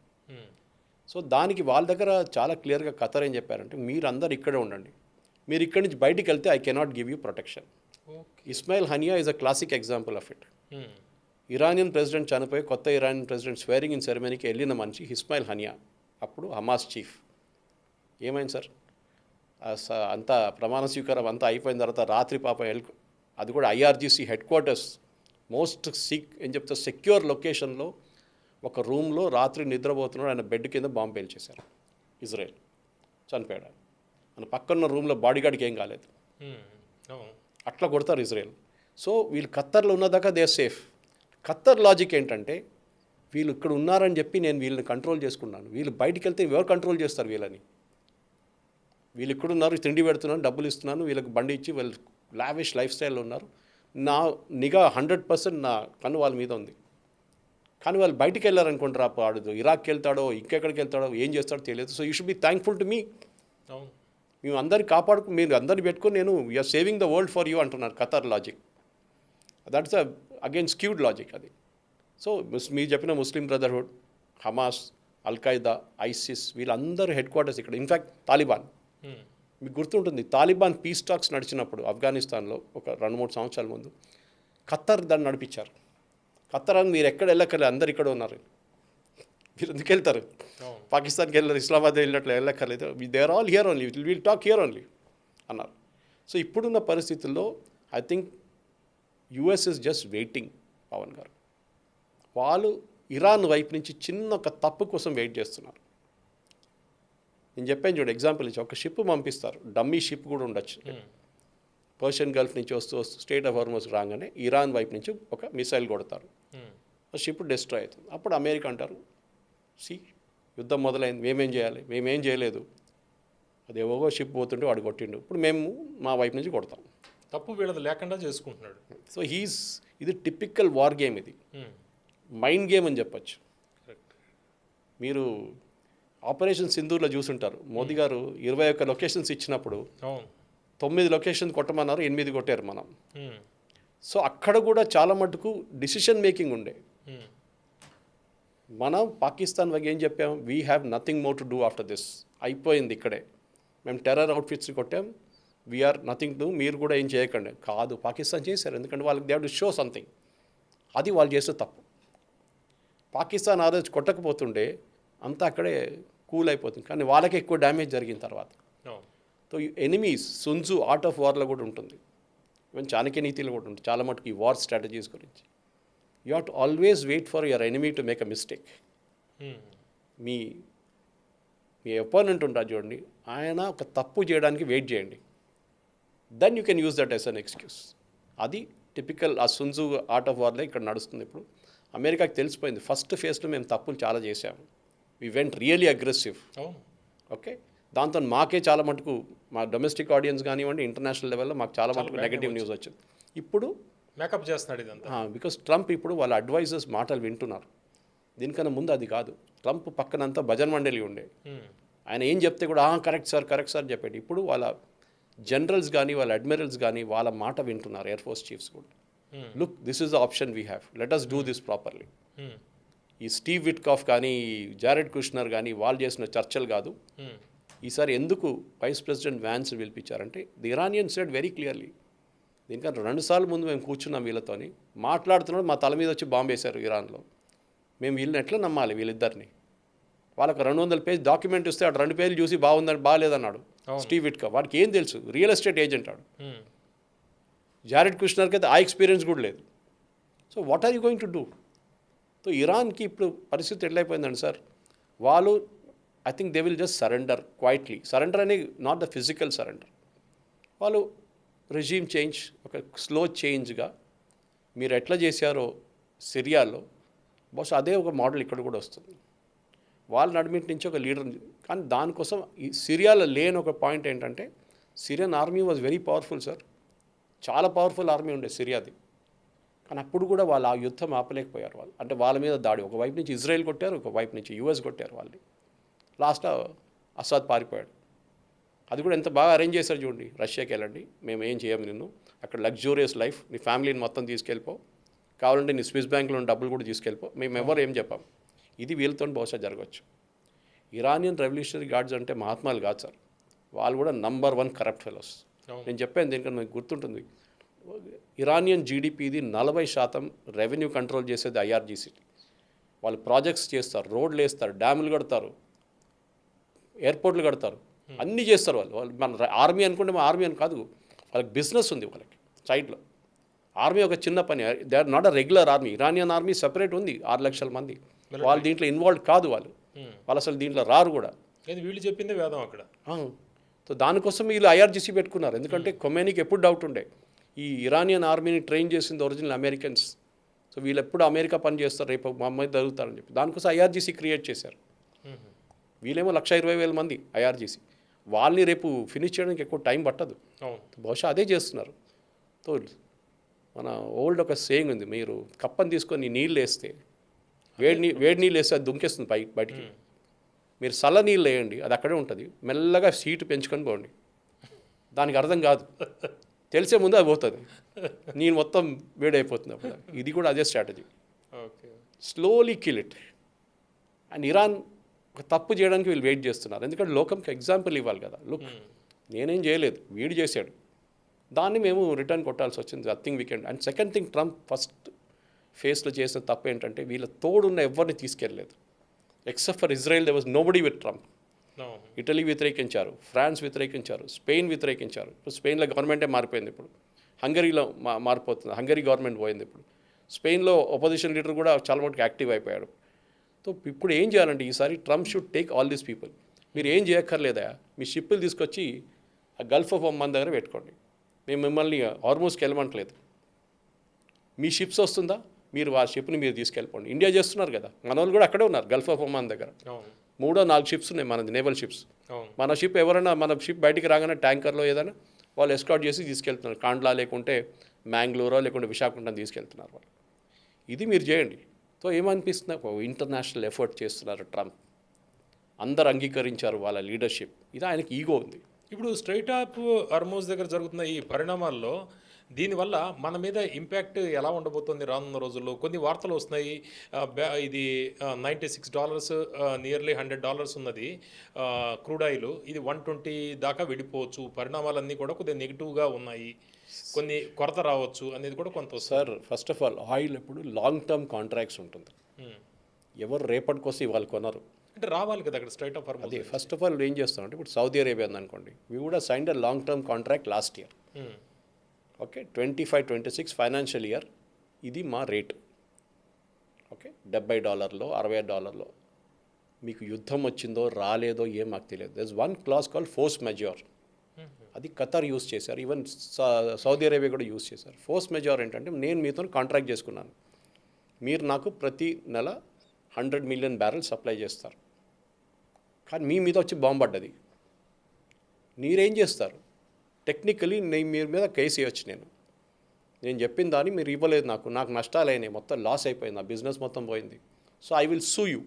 సో దానికి వాళ్ళ దగ్గర చాలా క్లియర్గా ఖతర్ ఏం చెప్పారంటే మీరు అందరు ఇక్కడే ఉండండి, మీరు ఇక్కడి నుంచి బయటికి వెళ్తే I cannot give you protection. Ismail Hania is a classic example of it. Iranian president చనిపోయి కొత్త ఇరానియన్ ప్రెసిడెంట్ స్వేరింగ్ ఇన్ సెరమనీకి వెళ్ళిన మనిషి ఇస్మాయిల్ హనియా. అప్పుడు హమాస్ చీఫ్. ఏమైంది సార్? అంతా ప్రమాణ స్వీకారం అంతా అయిపోయిన తర్వాత రాత్రి పాపం అది కూడా ఐఆర్జీసీ హెడ్ క్వార్టర్స్ మోస్ట్ ఏం చెప్తా సెక్యూర్ లొకేషన్లో ఒక రూమ్లో రాత్రి నిద్రపోతున్నాడు. ఆయన బెడ్ కింద బాంబు పేల్చేశారు. ఇజ్రాయెల్ చనిపోయాడు. మన పక్కన్న రూమ్లో బాడీగార్డ్కి ఏం కాలేదు. అట్లా కొడతారు ఇజ్రాయెల్. సో వీళ్ళు ఖత్తర్లో ఉన్నదాకా దే సేఫ్. ఖత్తర్ లాజిక్ ఏంటంటే వీళ్ళు ఇక్కడ ఉన్నారని చెప్పి నేను వీళ్ళని కంట్రోల్ చేసుకున్నాను. వీళ్ళు బయటికి వెళ్తే ఎవరు కంట్రోల్ చేస్తారు వీళ్ళని? వీళ్ళు ఇక్కడున్నారు, తిండి పెడుతున్నాను, డబ్బులు ఇస్తున్నాను, వీళ్ళకి బండి ఇచ్చి వీళ్ళు లావిష్ లైఫ్ స్టైల్లో ఉన్నారు. నా నిఘా 100% నా కన్ను వాళ్ళ మీద ఉంది. కానీ వాళ్ళు బయటికి వెళ్ళారనుకుంటారు వాడు ఇరాక్కి వెళ్తాడో ఇంకెక్కడికి వెళ్తాడో ఏం చేస్తాడో తెలియదు. So you should be thankful to me. అవును. మేము అందరిని మీరు అందరిని పెట్టుకొని నేను you're saving the world for you అంటున్నారు. Qatar logic, that's again skewed logic అది. సో మీరు చెప్పిన Muslim Brotherhood, Hamas, al Qaeda, ISIS వీళ్ళందరూ హెడ్ క్వార్టర్స్ ఇక్కడ. ఇన్ఫ్యాక్ట్ తాలిబాన్, మీకు గుర్తుంటుంది తాలిబాన్ పీస్ టాక్స్ నడిచినప్పుడు ఆఫ్ఘనిస్తాన్లో ఒక 2-3 సంవత్సరాల ముందు ఖత్తర్ దాన్ని నడిపించారు. ఖత్తర్ అని మీరు ఎక్కడ వెళ్ళక్కర్లేదు, అందరు ఇక్కడ ఉన్నారు. మీరు ఎందుకు వెళ్తారు? పాకిస్తాన్కి వెళ్ళారు, ఇస్లామాబాద్ వెళ్ళినట్లు వెళ్ళక్కర్లేదు. They are all here only, will talk here only అన్నారు. సో ఇప్పుడున్న పరిస్థితుల్లో I think US is just waiting. Pawan garu వాళ్ళు ఇరాన్ వైపు నుంచి చిన్న ఒక తప్పు కోసం వెయిట్ చేస్తున్నారు. నేను చెప్పాను చూడు, ఎగ్జాంపుల్ ఇచ్చి ఒక షిప్ పంపిస్తారు, డమ్మీ షిప్ కూడా ఉండొచ్చు. పర్షియన్ గల్ఫ్ నుంచి వస్తూ స్టేట్ ఆఫ్ హార్మజ్ రాగానే ఇరాన్ వైపు నుంచి ఒక మిసైల్ కొడతారు, ఆ షిప్ డిస్ట్రాయ్ అవుతుంది. అప్పుడు అమెరికా అంటారు, యుద్ధం మొదలైంది, మేమేం చేయాలి? మేమేం చేయలేదు, అదేవో షిప్ పోతుంటే వాడు కొట్టిండు, ఇప్పుడు మేము మా వైపు నుంచి కొడతాం. తప్పు వీళ్ళది లేకుండా చేసుకుంటున్నాడు. సో ఇది టిపికల్ వార్ గేమ్, ఇది మైండ్ గేమ్ అని చెప్పచ్చు. మీరు ఆపరేషన్ సింధూర్లో చూసుంటారు, మోదీ గారు 21 లొకేషన్స్ ఇచ్చినప్పుడు 9 లొకేషన్ కొట్టమన్నారు, 8 కొట్టారు మనం. సో అక్కడ కూడా చాలా మటుకు డిసిషన్ మేకింగ్ ఉండే. మనం పాకిస్తాన్ వైపు ఏం చెప్పాం, we have nothing more to do after this, అయిపోయింది ఇక్కడే, మేము టెర్రర్ అవుట్ఫిట్స్ కొట్టాం, వీఆర్ నథింగ్ టు, మీరు కూడా ఏం చేయకండి. కాదు, పాకిస్తాన్ చేశారు, ఎందుకంటే వాళ్ళకి they have to show something. అది వాళ్ళు చేస్తే తప్పు. పాకిస్తాన్ ఆ రోజు కొట్టకపోతుండే అంతా అక్కడే కూల్ అయిపోతుంది, కానీ వాళ్ళకి ఎక్కువ డ్యామేజ్ జరిగిన తర్వాత. సో ఎనిమీస్, సున్జు ఆర్ట్ ఆఫ్ వార్లో కూడా ఉంటుంది, ఈవెన్ చాణక్య నీతిలో కూడా ఉంటుంది చాలా మటుకు ఈ వార్ స్ట్రాటజీస్ గురించి. You have to always wait for your enemy to make a mistake. మీ అపోనెంట్ ఉంటారు చూడండి, ఆయన ఒక తప్పు చేయడానికి వెయిట్ చేయండి, then you can use that as an excuse. అది టిపికల్ ఆ సున్జు ఆర్ట్ ఆఫ్ వార్లో ఇక్కడ నడుస్తుంది. ఇప్పుడు అమెరికాకి తెలిసిపోయింది, ఫస్ట్ ఫేజ్లో మేము తప్పులు చాలా చేసాము, we went really aggressive. Okay, దాంతో మాకే చాలా మటుకు మా డొమెస్టిక్ ఆడియన్స్ కానివ్వండి, ఇంటర్నేషనల్ లెవెల్లో మాకు చాలా మటుకు నెగటివ్ న్యూస్ వచ్చింది. ఇప్పుడు మేకప్ చేస్తున్నాడు ఇదంతా, బికాస్ ట్రంప్ ఇప్పుడు వాళ్ళ అడ్వైజర్స్ మాటలు వింటున్నారు. దీనికన్నా ముందు అది కాదు, ట్రంప్ పక్కనంతా భజన్ మండలి ఉండే, ఆయన ఏం చెప్తే కూడా కరెక్ట్ సార్ చెప్పాడు. ఇప్పుడు వాళ్ళ జనరల్స్ కానీ వాళ్ళ అడ్మిరల్స్ కానీ వాళ్ళ మాట వింటున్నారు, ఎయిర్ ఫోర్స్ చీఫ్స్ కూడా. Look, this is the option we have, let us do this properly. ఈ స్టీవ్ విట్కాఫ్ కానీ జారెడ్ కుష్నర్ కానీ వాళ్ళు చేసిన చర్చలు కాదు. ఈసారి ఎందుకు వైస్ ప్రెసిడెంట్ వ్యాన్స్ పిలిపించారంటే the Iranian said very clearly, దీనికన్నా 2 సార్లు ముందు మేము కూర్చున్నాం వీళ్ళతోని మాట్లాడుతున్నాడు, మా తల మీద వచ్చి బాంబు వేశారు ఇరాన్లో, మేము వీళ్ళని ఎట్లా నమ్మాలి వీళ్ళిద్దరిని? వాళ్ళకి 200 పేజ్ డాక్యుమెంట్ ఇస్తే ఆడు 2 పేజీలు చూసి బాగాలేదన్నాడు స్టీవ్ విట్కాఫ్. వాడికి ఏం తెలుసు, రియల్ ఎస్టేట్ ఏజెంట్ ఆడు. జారెడ్ కుష్నర్కి అయితే ఆ ఎక్స్పీరియన్స్ కూడా లేదు. So what are you going to do? So ఇరాన్కి ఇప్పుడు పరిస్థితి ఎట్లయిపోయిందండి సార్, వాళ్ళు I think they will just surrender quietly. Surrender అని నాట్ ద ఫిజికల్ సరెండర్, వాళ్ళు రెజీమ్ చేంజ్, ఒక స్లో చేంజ్గా మీరు ఎట్లా చేశారో సిరియాలో బహుశా అదే ఒక మోడల్ ఇక్కడ కూడా వస్తుంది. వాళ్ళ నడిమిటి నుంచి ఒక లీడర్, కానీ దానికోసం ఈ సిరియాలో లేని ఒక పాయింట్ ఏంటంటే Syrian army was very powerful sir, చాలా పవర్ఫుల్ ఆర్మీ ఉండే సిరియాది. కానీ అప్పుడు కూడా వాళ్ళు ఆ యుద్ధం ఆపలేకపోయారు. వాళ్ళు అంటే వాళ్ళ మీద దాడి ఒకవైపు నుంచి ఇజ్రాయెల్ కొట్టారు, ఒకవైపు నుంచి యుఎస్ కొట్టారు వాళ్ళని. లాస్ట్ అసాద్ పారిపోయాడు. అది కూడా ఎంత బాగా అరేంజ్ చేశారు చూడండి, రష్యాకి వెళ్ళండి, మేము ఏం చేయము నిన్ను, అక్కడ లగ్జూరియస్ లైఫ్, నీ ఫ్యామిలీని మొత్తం తీసుకెళ్ళిపో, కావాలంటే నీ స్విస్ బ్యాంక్లో ఉన్న డబ్బులు కూడా తీసుకెళ్ళిపో, మేము ఎవరు ఏం చెప్పాం. ఇది వీళ్ళతో బహుశా జరగవచ్చు. ఇరానియన్ రెవల్యూషనరీ గార్డ్స్ అంటే మహాత్మాలు కాదు సార్, వాళ్ళు కూడా నంబర్ 1 కరప్ట్ ఫెలోస్. నేను చెప్పాను, దీనికన్నా మీకు గుర్తుంటుంది, ఇరానియన్ జీడిపిది 40% రెవెన్యూ కంట్రోల్ చేసేది ఐఆర్జీసీ. వాళ్ళు ప్రాజెక్ట్స్ చేస్తారు, రోడ్లు వేస్తారు, డ్యాములు కడతారు, ఎయిర్పోర్ట్లు కడతారు, అన్నీ చేస్తారు వాళ్ళు. మన ఆర్మీ అనుకుంటే మా ఆర్మీ అని కాదు, వాళ్ళకి బిజినెస్ ఉంది వాళ్ళకి సైడ్లో. ఆర్మీ ఒక చిన్న పని, they are not a regular army. Iranian army separate ఉంది, 6 లక్షల మంది, వాళ్ళు దీంట్లో ఇన్వాల్వ్ కాదు, వాళ్ళు అసలు దీంట్లో రారు కూడా. వీళ్ళు చెప్పింది వేదం అక్కడ. సో దానికోసం వీళ్ళు ఐఆర్జీసీ పెట్టుకున్నారు, ఎందుకంటే కొమేనీకి ఎప్పుడు డౌట్ ఉండే ఈ ఇరానియన్ ఆర్మీని ట్రైన్ చేసింది ఒరిజినల్ అమెరికన్స్. సో వీళ్ళు ఎప్పుడు అమెరికా పని చేస్తారు, రేపు మా అమ్మాయి జరుగుతారని చెప్పి దానికోసం ఐఆర్జీసీ క్రియేట్ చేశారు. వీళ్ళేమో 120,000 మంది ఐఆర్జీసీ, వాళ్ళని రేపు ఫినిష్ చేయడానికి ఎక్కువ టైం పట్టదు, బహుశా అదే చేస్తున్నారు. సో మన ఓల్డ్ ఒక సేయింగ్ ఉంది, మీరు కప్పని తీసుకొని నీళ్ళు వేస్తే వేడి నీళ్ళు వేస్తే అది దుంకేస్తుంది బయటికి. మీరు చల్ల నీళ్ళు వేయండి, అది అక్కడే ఉంటుంది, మెల్లగా హీట్ పెంచుకొని పోండి. దానికి అర్థం కాదు, తెలిసే ముందు అది పోతుంది, నీళ్ళు మొత్తం వేడైపోతుంది అప్పుడు. ఇది కూడా అదే strategy, okay. Slowly kill it. And Iran ఒక తప్పు చేయడానికి వీళ్ళు వెయిట్ చేస్తున్నారు, ఎందుకంటే లోకంకి ఎగ్జాంపుల్ ఇవ్వాలి కదా. లుక్, నేనేం చేయలేదు, వీడు చేశాడు, దాన్ని మేము రిటర్న్ కొట్టాల్సి వచ్చింది. I think weekend. And second thing, Trump first ఫేస్లో చేసిన తప్పు ఏంటంటే వీళ్ళ తోడున్న ఎవరిని తీసుకెళ్ళలేదు, except for Israel. They was nobody with Trump. Italy వ్యతిరేకించారు, ఫ్రాన్స్ వ్యతిరేకించారు, స్పెయిన్ వ్యతిరేకించారు. ఇప్పుడు స్పెయిన్లో గవర్నమెంటే మారిపోయింది, ఇప్పుడు హంగరీలో మారిపోతుంది, హంగరీ గవర్నమెంట్ పోయింది. ఇప్పుడు స్పెయిన్లో అపోజిషన్ లీడర్ కూడా చాలా మటుకు యాక్టివ్ అయిపోయాడు. సో ఇప్పుడు ఏం చేయాలంటే ఈసారి Trump should take all these people. మీరు ఏం చేయక్కర్లేదా, మీ షిప్పులు తీసుకొచ్చి ఆ గల్ఫ్ ఆఫ్ ఒమాన్ దగ్గర పెట్టుకోండి. మేము మిమ్మల్ని హార్మోస్కి వెళ్ళమంటలేదు, మీ షిప్స్ వస్తుందా, మీరు ఆ షిప్ని మీరు తీసుకెళ్ళిపోండి. ఇండియా చేస్తున్నారు కదా, మన వాళ్ళు కూడా అక్కడే ఉన్నారు గల్ఫ్ ఆఫ్ ఒమాన్ దగ్గర. 3-4 షిప్స్ ఉన్నాయి మనది, నేవల్ షిప్స్. మన షిప్ ఎవరైనా, మన షిప్ బయటికి రాగానే ట్యాంకర్లో ఏదైనా వాళ్ళు ఎస్కాట్ చేసి తీసుకెళ్తున్నారు, కాండ్లా లేకుంటే మ్యాంగ్లూరో లేకుంటే విశాఖపట్నం తీసుకెళ్తున్నారు వాళ్ళు. ఇది మీరు చేయండి. సో ఏమనిపిస్తుంది, ఇంటర్నేషనల్ ఎఫర్ట్ చేస్తున్నారు ట్రంప్, అందరు అంగీకరించారు వాళ్ళ లీడర్షిప్. ఇది ఆయనకి ఈగో ఉంది. ఇప్పుడు స్ట్రైట్ ఆఫ్ హార్మోజ్ దగ్గర జరుగుతున్న ఈ పరిణామాల్లో దీనివల్ల మన మీద ఇంపాక్ట్ ఎలా ఉండబోతుంది రానున్న రోజుల్లో? కొన్ని వార్తలు వస్తున్నాయి, ఇది $96, నియర్లీ $100 ఉన్నది క్రూడ్ ఆయిల్, ఇది 120 దాకా వెళ్ళిపోవచ్చు. పరిణామాలన్నీ కూడా కొద్దిగా నెగిటివ్గా ఉన్నాయి, కొన్ని కొరత రావచ్చు అనేది కూడా కొంత. Sir, first of all oil ఎప్పుడు లాంగ్ టర్మ్ కాంట్రాక్ట్స్ ఉంటుంది, ఎవరు రేపటి కోసం ఇవాళ కొనరు. అంటే రావాలి కదా అక్కడ స్ట్రైట్ ఆఫ్ హార్మోజ్. అదే ఫస్ట్ ఆఫ్ ఆల్ ఏం చేస్తామంటే, ఇప్పుడు సౌదీ అరేబియా ఉందనుకోండి, వీ కూడా signed a long term contract last year. Okay, 25-26 financial year, ఇది మా రేటు. ఓకే, $70, $60. మీకు యుద్ధం వచ్చిందో రాలేదో ఏం మాకు తెలియదు. There is one clause call force majeure, అది ఖతార్ యూస్ చేశారు, ఈవెన్ సౌదీ అరేబియా కూడా యూస్ చేశారు. ఫోర్స్ మెజార్ ఏంటంటే, నేను మీతో కాంట్రాక్ట్ చేసుకున్నాను, మీరు నాకు ప్రతి నెల 100 మిలియన్ బ్యారెల్ సప్లై చేస్తారు, కానీ మీ మీద వచ్చి బాంబు పడ్డది, మీరేం చేస్తారు? టెక్నికలీ మీరు మీద కేసు వేయచ్చు. నేను చెప్పిన దాన్ని మీరు ఇవ్వలేదు, నాకు నష్టాలు అయినాయి, మొత్తం లాస్ అయిపోయింది, నా బిజినెస్ మొత్తం పోయింది, సో ఐ విల్ సూ యూ.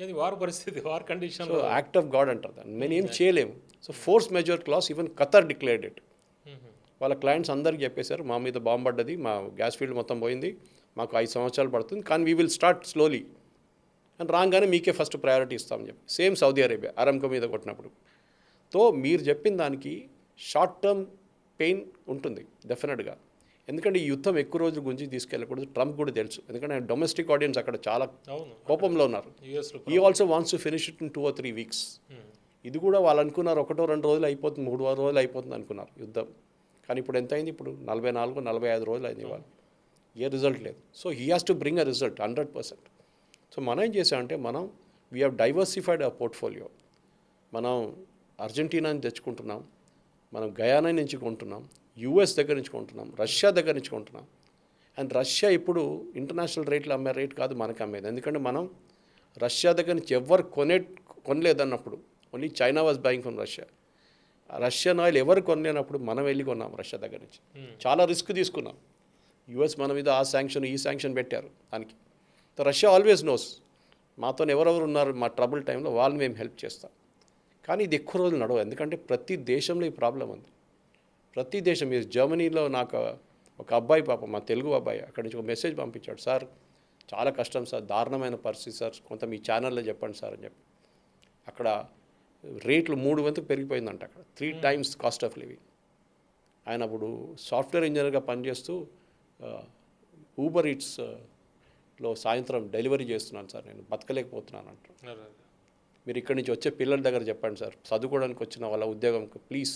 అది వార్ పరిస్థితి, war condition. So act of God అంటారు దాన్ని, మేము ఏం చేయలేము. So force మెజార్ class even Qatar declared it. వాళ్ళ క్లయింట్స్ అందరికీ చెప్పేశారు, మా మీద బాంబు పడ్డది, మా గ్యాస్ ఫీల్డ్ మొత్తం పోయింది, మాకు 5 సంవత్సరాలు పడుతుంది, కానీ we will start slowly and రాగానే మీకే ఫస్ట్ ప్రయారిటీ ఇస్తామని చెప్పి. సేమ్ సౌదీ అరేబియా అరామ్కో మీద కొట్టినప్పుడు. సో మీరు చెప్పిన దానికి షార్ట్ టర్మ్ పెయిన్ ఉంటుంది డెఫినెట్గా, ఎందుకంటే ఈ యుద్ధం ఎక్కువ రోజుల గురించి తీసుకెళ్ళకూడదు. ట్రంప్ కూడా తెలుసు, ఎందుకంటే డొమెస్టిక్ ఆడియన్స్ అక్కడ చాలా కోపంలో ఉన్నారు. ఈ also wants to finish it in 2 or 3 weeks. ఇది కూడా వాళ్ళు అనుకున్నారు 1-2 రోజులు అయిపోతుంది, 3 రోజులు అయిపోతుంది అనుకున్నారు యుద్ధం, కానీ ఇప్పుడు ఎంత అయింది? ఇప్పుడు 44-45 రోజులు అయింది వాళ్ళు, ఏ రిజల్ట్ లేదు. So he has to bring a result 100%. So మనం ఏం చేసామంటే, మనం we have diversified our portfolio. మనం అర్జెంటీనాని తెచ్చుకుంటున్నాం, మనం గయానా నుంచి కొంటున్నాం, యూఎస్ దగ్గర నుంచి కొంటున్నాం, రష్యా దగ్గర నుంచి కొంటున్నాం. అండ్ రష్యా ఇప్పుడు ఇంటర్నేషనల్ రేట్లు అమ్మే రేట్ కాదు మనకు అమ్మేది, ఎందుకంటే మనం రష్యా దగ్గర నుంచి ఎవరు కొనలేదన్నప్పుడు, only China was buying from Russia. Russian oil ఎవరు కొనలేనప్పుడు మనం వెళ్ళి కొన్నాం రష్యా దగ్గర నుంచి. చాలా రిస్క్ తీసుకున్నాం. యూఎస్ మన మీద ఆ శాంక్షన్ ఈ శాంక్షన్ పెట్టారు దానికి. సో రష్యా ఆల్వేస్ నోస్ మాతో ఎవరెవరు ఉన్నారు మా ట్రబుల్ టైంలో, వాళ్ళు మేము హెల్ప్ చేస్తాం. కానీ ఇది ఎక్కువ రోజులు నడవదు, ఎందుకంటే ప్రతి దేశంలో ఈ ప్రాబ్లం ఉంది. ప్రతి దేశం, మీరు జర్మనీలో నాకు ఒక అబ్బాయి, పాపం మా తెలుగు అబ్బాయి, అక్కడి నుంచి ఒక మెసేజ్ పంపించాడు, సార్ చాలా కష్టం సార్, దారుణమైన పరిస్థితి సార్, కొంత మీ ఛానల్లో చెప్పండి సార్ అని చెప్పి. అక్కడ రేట్లు 3 వంతుకు పెరిగిపోయిందంట, అక్కడ 3 times కాస్ట్ ఆఫ్ లివింగ్. ఆయన అప్పుడు సాఫ్ట్వేర్ ఇంజనీర్గా పనిచేస్తూ ఊబర్ ఈట్స్లో సాయంత్రం డెలివరీ చేస్తున్నాను సార్, నేను బతకలేకపోతున్నాను అంటారు. మీరు ఇక్కడి నుంచి వచ్చే పిల్లల దగ్గర చెప్పండి సార్, చదువుకోవడానికి వచ్చిన వాళ్ళ ఉద్యోగంకి ప్లీజ్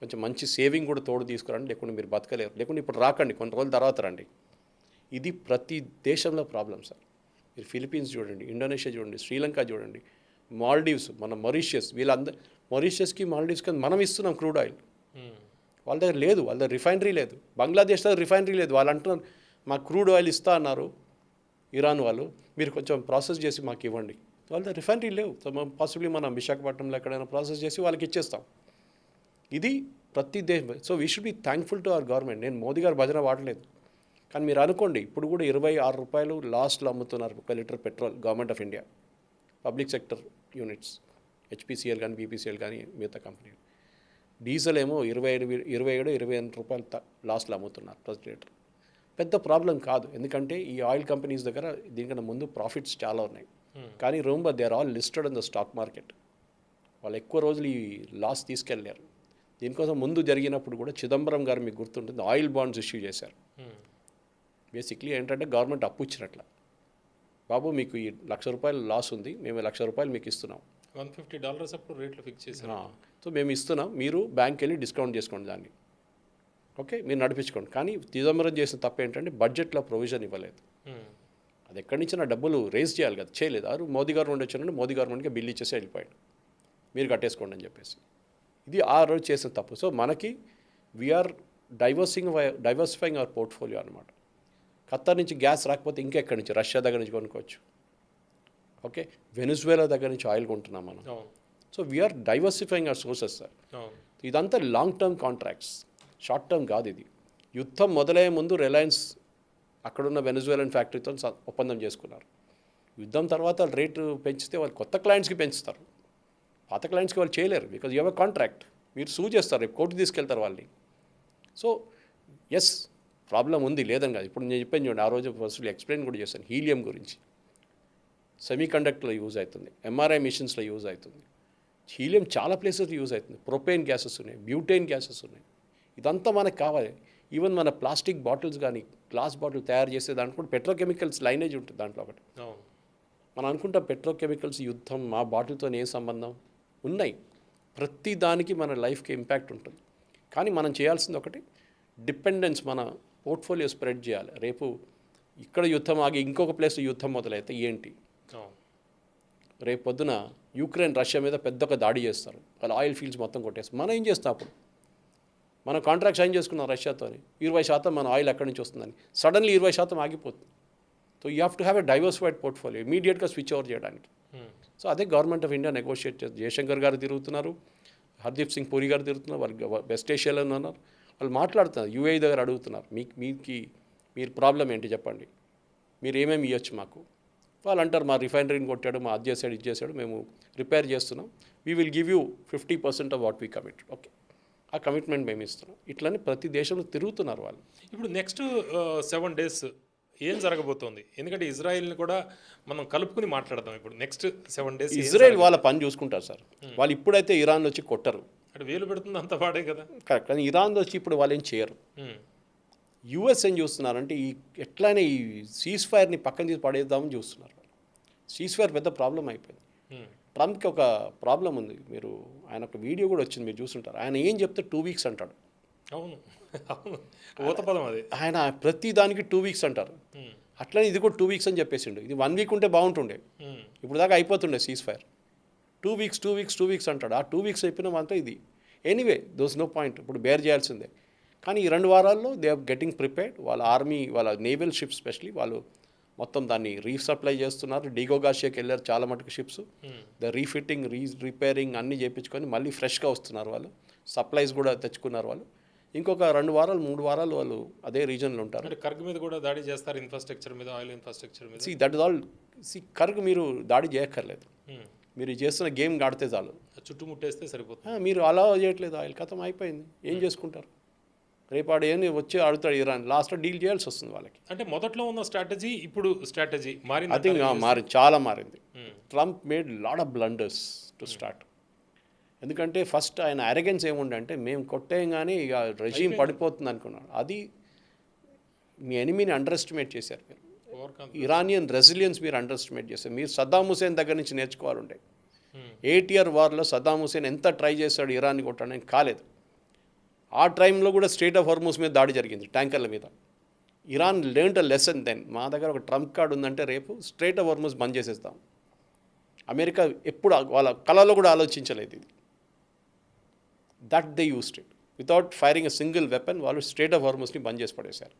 కొంచెం మంచి సేవింగ్ కూడా తోడు తీసుకురండి, లేకుంటే మీరు బతకలేరు, లేకుంటే ఇప్పుడు రాకండి, కొన్ని రోజుల తర్వాత రండి. ఇది ప్రతి దేశంలో ప్రాబ్లం సార్. మీరు ఫిలిపీన్స్ చూడండి, ఇండోనేషియా చూడండి, శ్రీలంక చూడండి, మాల్డీవ్స్, మన మారిషియస్, వీళ్ళందరూ మారిషియస్కి మాల్డీవ్స్కి మనం ఇస్తున్నాం క్రూడ్ ఆయిల్, వాళ్ళ దగ్గర లేదు, వాళ్ళ దగ్గర రిఫైనరీ లేదు. బంగ్లాదేశ్ దగ్గర రిఫైనరీ లేదు, వాళ్ళు అంటున్నారు మాకు క్రూడ్ ఆయిల్ ఇస్తా అన్నారు ఇరాన్ వాళ్ళు, మీరు కొంచెం ప్రాసెస్ చేసి మాకు ఇవ్వండి. వాళ్ళ దగ్గర రిఫైనరీ లేవు. సో పాసిబ్లీ మనం విశాఖపట్నంలో ఎక్కడైనా ప్రాసెస్ చేసి వాళ్ళకి ఇచ్చేస్తాం. ఇది ప్రతి దేశం. So we should be thankful to our government. నేను మోదీ గారు భజన వాడలేదు, కానీ మీరు అనుకోండి ఇప్పుడు కూడా 26 రూపాయలు లాస్ట్లో అమ్ముతున్నారు 1 litre petrol government of India public sector units HPCL కానీ బీపీసీఎల్ కానీ మిగతా కంపెనీ. డీజిల్ ఏమో 27 రూపాయలు లాస్ట్లో అమ్ముతున్నారు ప్రతి లీటర్. పెద్ద ప్రాబ్లం కాదు, ఎందుకంటే ఈ ఆయిల్ కంపెనీస్ దగ్గర దీనికన్నా ముందు ప్రాఫిట్స్ చాలా ఉన్నాయి. కానీ remember they are all listed in the stock market. వాళ్ళు ఎక్కువ రోజులు ఈ లాస్ తీసుకెళ్ళారు. దీనికోసం ముందు జరిగినప్పుడు కూడా చిదంబరం గారు మీకు గుర్తుంటుంది ఆయిల్ బాండ్స్ ఇష్యూ చేశారు. బేసిక్లీ ఏంటంటే గవర్నమెంట్ అప్పు ఇచ్చినట్ల, బాబు మీకు ఈ ₹1,00,000 లాస్ ఉంది, మేము ₹1,00,000 మీకు ఇస్తున్నాం, $150 అప్పుడు రేట్లు ఫిక్స్ చేశారు. సో మేము ఇస్తున్నాం, మీరు బ్యాంక్కి వెళ్ళి డిస్కౌంట్ చేసుకోండి దాన్ని, ఓకే మీరు నడిపించుకోండి. కానీ చిదంబరం చేసిన తప్పు ఏంటంటే బడ్జెట్లో ప్రొవిజన్ ఇవ్వలేదు. అది ఎక్కడి నుంచి నా డబ్బులు రేజ్ చేయాలి కదా, చేయలేదు. ఆరు మోదీ గవర్నమెంట్ వచ్చినప్పుడు మోదీ గవర్నమెంట్కి బిల్లు ఇచ్చేసి వెళ్ళిపోయాడు, మీరు కట్టేసుకోండి అని చెప్పేసి. ఇది ఆ రోజు చేసిన తప్పు. సో మనకి వీఆర్ డైవర్సిఫైయింగ్ అవర్ పోర్ట్ఫోలియో అనమాట. ఖత్తర్ నుంచి గ్యాస్ రాకపోతే ఇంకెక్కడి నుంచి, రష్యా దగ్గర నుంచి కొనుక్కోవచ్చు, ఓకే వెనిజువేలా దగ్గర నుంచి ఆయిల్ కొంటున్నాం మనం. So we're diversifying our sources sir. ఇదంతా long term contracts, short term కాదు ఇది. యుద్ధం మొదలయ్యే ముందు రిలయన్స్ అక్కడున్న వెనిజువేలన్ ఫ్యాక్టరీతో ఒప్పందం చేసుకున్నారు. యుద్ధం తర్వాత రేటు పెంచితే వాళ్ళు కొత్త క్లయింట్స్కి పెంచుతారు, పాత క్లయింట్స్కి వాళ్ళు చేయలేరు, because you have a contract. మీరు సూ చేస్తారు, రేపు కోర్టు తీసుకెళ్తారు వాళ్ళని. సో ఎస్ ప్రాబ్లం ఉంది, లేదని కాదు. ఇప్పుడు నేను చెప్పాను చూడండి, ఆ రోజు ఫస్ట్ ఎక్స్ప్లెయిన్ కూడా చేశాను హీలియం గురించి. సెమీ కండక్టర్లో యూజ్ అవుతుంది, ఎంఆర్ఐ మిషన్స్లో యూజ్ అవుతుంది, హీలియం చాలా ప్లేసెస్ యూజ్ అవుతుంది. ప్రొపేన్ గ్యాసెస్ ఉన్నాయి, బ్యూటేన్ గ్యాసెస్ ఉన్నాయి. ఇదంతా మనకు కావాలి. ఈవెన్ మన ప్లాస్టిక్ బాటిల్స్ కానీ గ్లాస్ బాటిల్ తయారు చేసే దాంట్లో కూడా పెట్రోకెమికల్స్ లైనేజ్ ఉంటుంది దాంట్లో ఒకటి. మనం అనుకుంటాం పెట్రోకెమికల్స్ యుద్ధం మా బాటిల్తో ఏ సంబంధం, ఉన్నాయి. ప్రతి దానికి మన లైఫ్కి ఇంపాక్ట్ ఉంటుంది. కానీ మనం చేయాల్సింది ఒకటి, డిపెండెన్స్ మన పోర్ట్ఫోలియో స్ప్రెడ్ చేయాలి. రేపు ఇక్కడ యుద్ధం ఆగి ఇంకొక ప్లేస్లో యుద్ధం మొదలైతే ఏంటి, రేపు పొద్దున యూక్రెయిన్ రష్యా మీద పెద్ద ఒక దాడి చేస్తారు, వాళ్ళ ఆయిల్ ఫీల్డ్స్ మొత్తం కొట్టేస్తారు. మనం ఏం చేస్తాం అప్పుడు? మనం కాంట్రాక్ట్ సైన్ చేసుకున్నాం రష్యాతో, 20% మన ఆయిల్ ఎక్కడి నుంచి వస్తుందని, సడన్లీ 20% ఆగిపోతుంది. So you have to have a diversified portfolio, ఇమీడియట్గా స్విచ్ ఓవర్ చేయడానికి. సో అదే గవర్నమెంట్ ఆఫ్ ఇండియా నెగోషియేట్ చేస్తుంది. జయశంకర్ గారు తిరుగుతున్నారు, హర్దీప్ సింగ్ పూరి గారు తిరుగుతున్నారు, వాళ్ళు వెస్ట్ ఏషియాలో ఉన్నారు, వాళ్ళు మాట్లాడుతున్నారు. యూఏఈ దగ్గర అడుగుతున్నారు, మీరు ప్రాబ్లం ఏంటి చెప్పండి, మీరు ఏమేమి ఇవ్వచ్చు మాకు. వాళ్ళు అంటారు మా రిఫైనరీని కొట్టాడు, మా అది చేశాడు ఇది చేశాడు, మేము రిపేర్ చేస్తున్నాం, we will give you 50% of what we commit. Okay ఆ కమిట్మెంట్ మేము ఇస్తున్నాం. ఇట్లనే ప్రతి దేశంలో తిరుగుతున్నారు వాళ్ళు. ఇప్పుడు నెక్స్ట్ 7 days ఏం జరగబోతోంది? ఎందుకంటే ఇజ్రాయెల్ని కూడా మనం కలుపుకుని మాట్లాడదాం. ఇప్పుడు నెక్స్ట్ 7 days ఇజ్రాయెల్ వాళ్ళ పని చూసుకుంటారు సార్. వాళ్ళు ఇప్పుడైతే ఇరాన్ వచ్చి కొట్టరు, అంటే వేలు పెడుతుంది అంత వాడే కదా, కరెక్ట్. కానీ ఇరాన్ వచ్చి ఇప్పుడు వాళ్ళు ఏం చేయరు. యూఎస్ ఏం చూస్తున్నారంటే ఎట్లయినా ఈ సీజ్ ఫైర్ని పక్కన తీసి పడేద్దామని చూస్తున్నారు. సీజ్ ఫైర్ పెద్ద ప్రాబ్లం అయిపోయింది. ట్రంప్కి ఒక ప్రాబ్లం ఉంది, మీరు ఆయన ఒక వీడియో కూడా వచ్చింది, మీరు చూస్తుంటారు. ఆయన ఏం చెప్తే 2 weeks అంటాడు. అవును ఊత పదం అది. ఆయన ప్రతి దానికి 2 weeks అంటారు. అట్లనే ఇది కూడా 2 weeks అని చెప్పేసిండు. ఇది 1 week ఉంటే బాగుంటుండే, ఇప్పుడు దాకా అయిపోతుండే సీజ్ ఫైర్. 2 weeks అంటాడు. ఆ 2 weeks అయిపోయినా అంతా ఇది. ఎనీవే దోస్ నో పాయింట్, ఇప్పుడు బేర్ చేయాల్సిందే. కానీ ఈ 2 వారాల్లో దే ఆర్ గెటింగ్ ప్రిపేర్డ్. వాళ్ళ ఆర్మీ, వాళ్ళ నేవల్ షిప్స్ స్పెషలీ వాళ్ళు మొత్తం దాన్ని రీసప్లై చేస్తున్నారు. డిగో గాషియాకి వెళ్ళారు చాలా మటుకు షిప్స్. ద రీఫిట్టింగ్ రిపేరింగ్ అన్నీ చేయించుకొని మళ్ళీ ఫ్రెష్గా వస్తున్నారు వాళ్ళు. సప్లైస్ కూడా తెచ్చుకున్నారు వాళ్ళు. ఇంకొక 2 వారాలు 3 వారాలు వాళ్ళు అదే రీజన్లో ఉంటారు. అంటే కర్గ్ మీద కూడా దాడి చేస్తారు, ఇన్ఫ్రాస్ట్రక్చర్ మీద, ఆయిల్ ఇన్ఫ్రాస్ట్రక్చర్ మీద. That is all. కర్గ్ మీరు దాడి చేయక్కర్లేదు, మీరు చేస్తున్న గేమ్ ఆడితే చాలు, చుట్టుముట్టేస్తే సరిపోతుంది. మీరు అలా చేయట్లేదు, ఆయిల్ ఖతం అయిపోయింది, ఏం చేసుకుంటారు? రేపాడు ఏమి వచ్చి ఆడుతాడు ఇరాన్, లాస్ట్లో డీల్ చేయాల్సి వస్తుంది వాళ్ళకి. అంటే మొదట్లో ఉన్న స్ట్రాటజీ ఇప్పుడు స్ట్రాటజీ మారింది. ఐ థింక్ చాలా మారింది. Trump made lot of blunders to start. ఎందుకంటే ఫస్ట్ ఆయన అరెగెన్స్ ఏముండంటే మేము కొట్టేయంగానే ఇక రెజీమ్ పడిపోతుంది అనుకున్నాడు. అది మీ ఎనిమీని అండర్ ఎస్టిమేట్ చేశారు మీరు. ఇరానియన్ రెసిలియన్స్ మీరు అండర్ ఎస్టిమేట్ చేశారు. మీరు సద్దాం హుసేన్ దగ్గర నుంచి నేర్చుకోవాలంటే 8 year వార్లో సద్దాం హుసేన్ ఎంత ట్రై చేశాడు ఇరాన్ని కొట్టడానికి, కాలేదు. ఆ టైంలో కూడా స్ట్రెయిట్ ఆఫ్ హార్మూజ్ మీద దాడి జరిగింది, ట్యాంకర్ల మీద. Iran learned a lesson then. మా దగ్గర ఒక ట్రంప్ కార్డు ఉందంటే రేపు స్ట్రెయిట్ ఆఫ్ హార్మూజ్ బంద్ చేసేస్తాం. అమెరికా ఎప్పుడు వాళ్ళ కళలో కూడా ఆలోచించలేదు ఇది. That they used it without firing a single weapon. వాళ్ళు స్ట్రెయిట్ ఆఫ్ హార్మూజ్ని బంద్ చేసి పడేశారు.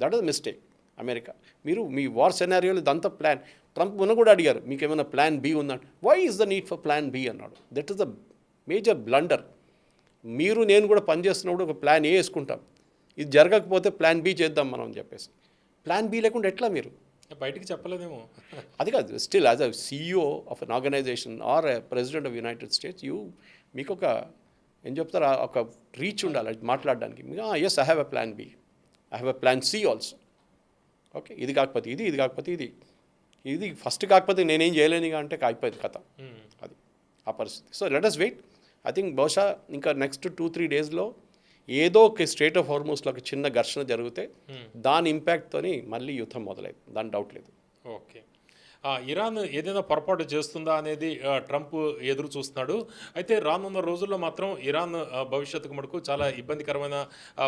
That is mistake America. మీరు మీ వార్ సెనారియోలో ఇదంతా ప్లాన్. ట్రంప్ మొన్న కూడా అడిగారు మీకు ఏమైనా ప్లాన్ బి ఉందంటే, why is the need for plan B అన్నాడు. That is the major blunder. మీరు నేను కూడా పనిచేస్తున్నప్పుడు ఒక ప్లాన్ ఏ వేసుకుంటాం, ఇది జరగకపోతే ప్లాన్ బి చేద్దాం మనం అని చెప్పేసి. ప్లాన్ బి లేకుండా ఎట్లా మీరు? బయటికి చెప్పలేదేమో. అది కాదు, still as a CEO of an organization or president of United States మీకు ఒక ఏం చెప్తారు, ఒక రీచ్ ఉండాలి మాట్లాడడానికి. Yes, I have a plan B, I have a plan C also. Okay, ఇది కాకపోతే ఇది, ఇది కాకపోతే ఇది, ఇది ఫస్ట్ కాకపోతే నేనేం చేయలేనిగా అంటే అయిపోయింది కథ. అది ఆ పరిస్థితి. So let us wait. I think బహుశా ఇంకా నెక్స్ట్ 2-3 డేస్లో ఏదో ఒక స్ట్రెయిట్ ఆఫ్ హార్మోస్లో ఒక చిన్న ఘర్షణ జరిగితే దాని ఇంపాక్ట్తోని మళ్ళీ యుద్ధం మొదలైంది, దాని డౌట్ లేదు. ఓకే. ఇరాన్ ఏదైనా పొరపాటు చేస్తుందా అనేది ట్రంప్ ఎదురు చూస్తున్నాడు. అయితే రానున్న రోజుల్లో మాత్రం ఇరాన్ భవిష్యత్తుకు మటుకు చాలా ఇబ్బందికరమైన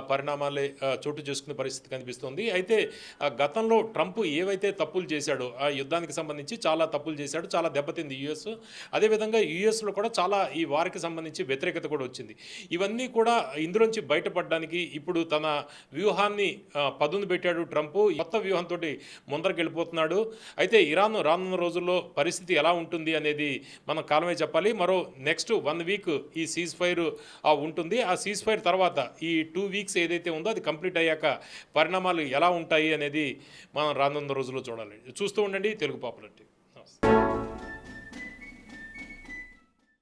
పరిణామాలే చోటు చేసుకునే పరిస్థితి కనిపిస్తుంది. అయితే గతంలో ట్రంప్ ఏవైతే తప్పులు చేశాడో ఆ యుద్ధానికి సంబంధించి చాలా తప్పులు చేశాడు, చాలా దెబ్బతింది యుఎస్. అదేవిధంగా యుఎస్లో కూడా చాలా ఈ వారికి సంబంధించి వ్యతిరేకత కూడా వచ్చింది. ఇవన్నీ కూడా ఇందులోంచి బయటపడడానికి ఇప్పుడు తన వ్యూహాన్ని పదును పెట్టాడు ట్రంప్. కొత్త వ్యూహంతో ముందరకెళ్ళిపోతున్నాడు. అయితే ఇరాన్ రానున్న రోజుల్లో పరిస్థితి ఎలా ఉంటుంది అనేది మనం కాలమే చెప్పాలి. మరో నెక్స్ట్ 1 వీక్ ఈ సీజ్ ఫైర్ ఉంటుంది. ఆ సీజ్ ఫైర్ తర్వాత ఈ 2 వీక్స్ ఏదైతే ఉందో అది కంప్లీట్ అయ్యాక పరిణామాలు ఎలా ఉంటాయి అనేది మనం రానున్న రోజుల్లో చూడాలి. చూస్తూ ఉండండి తెలుగు పాపులర్ టీవీ. నమస్తే.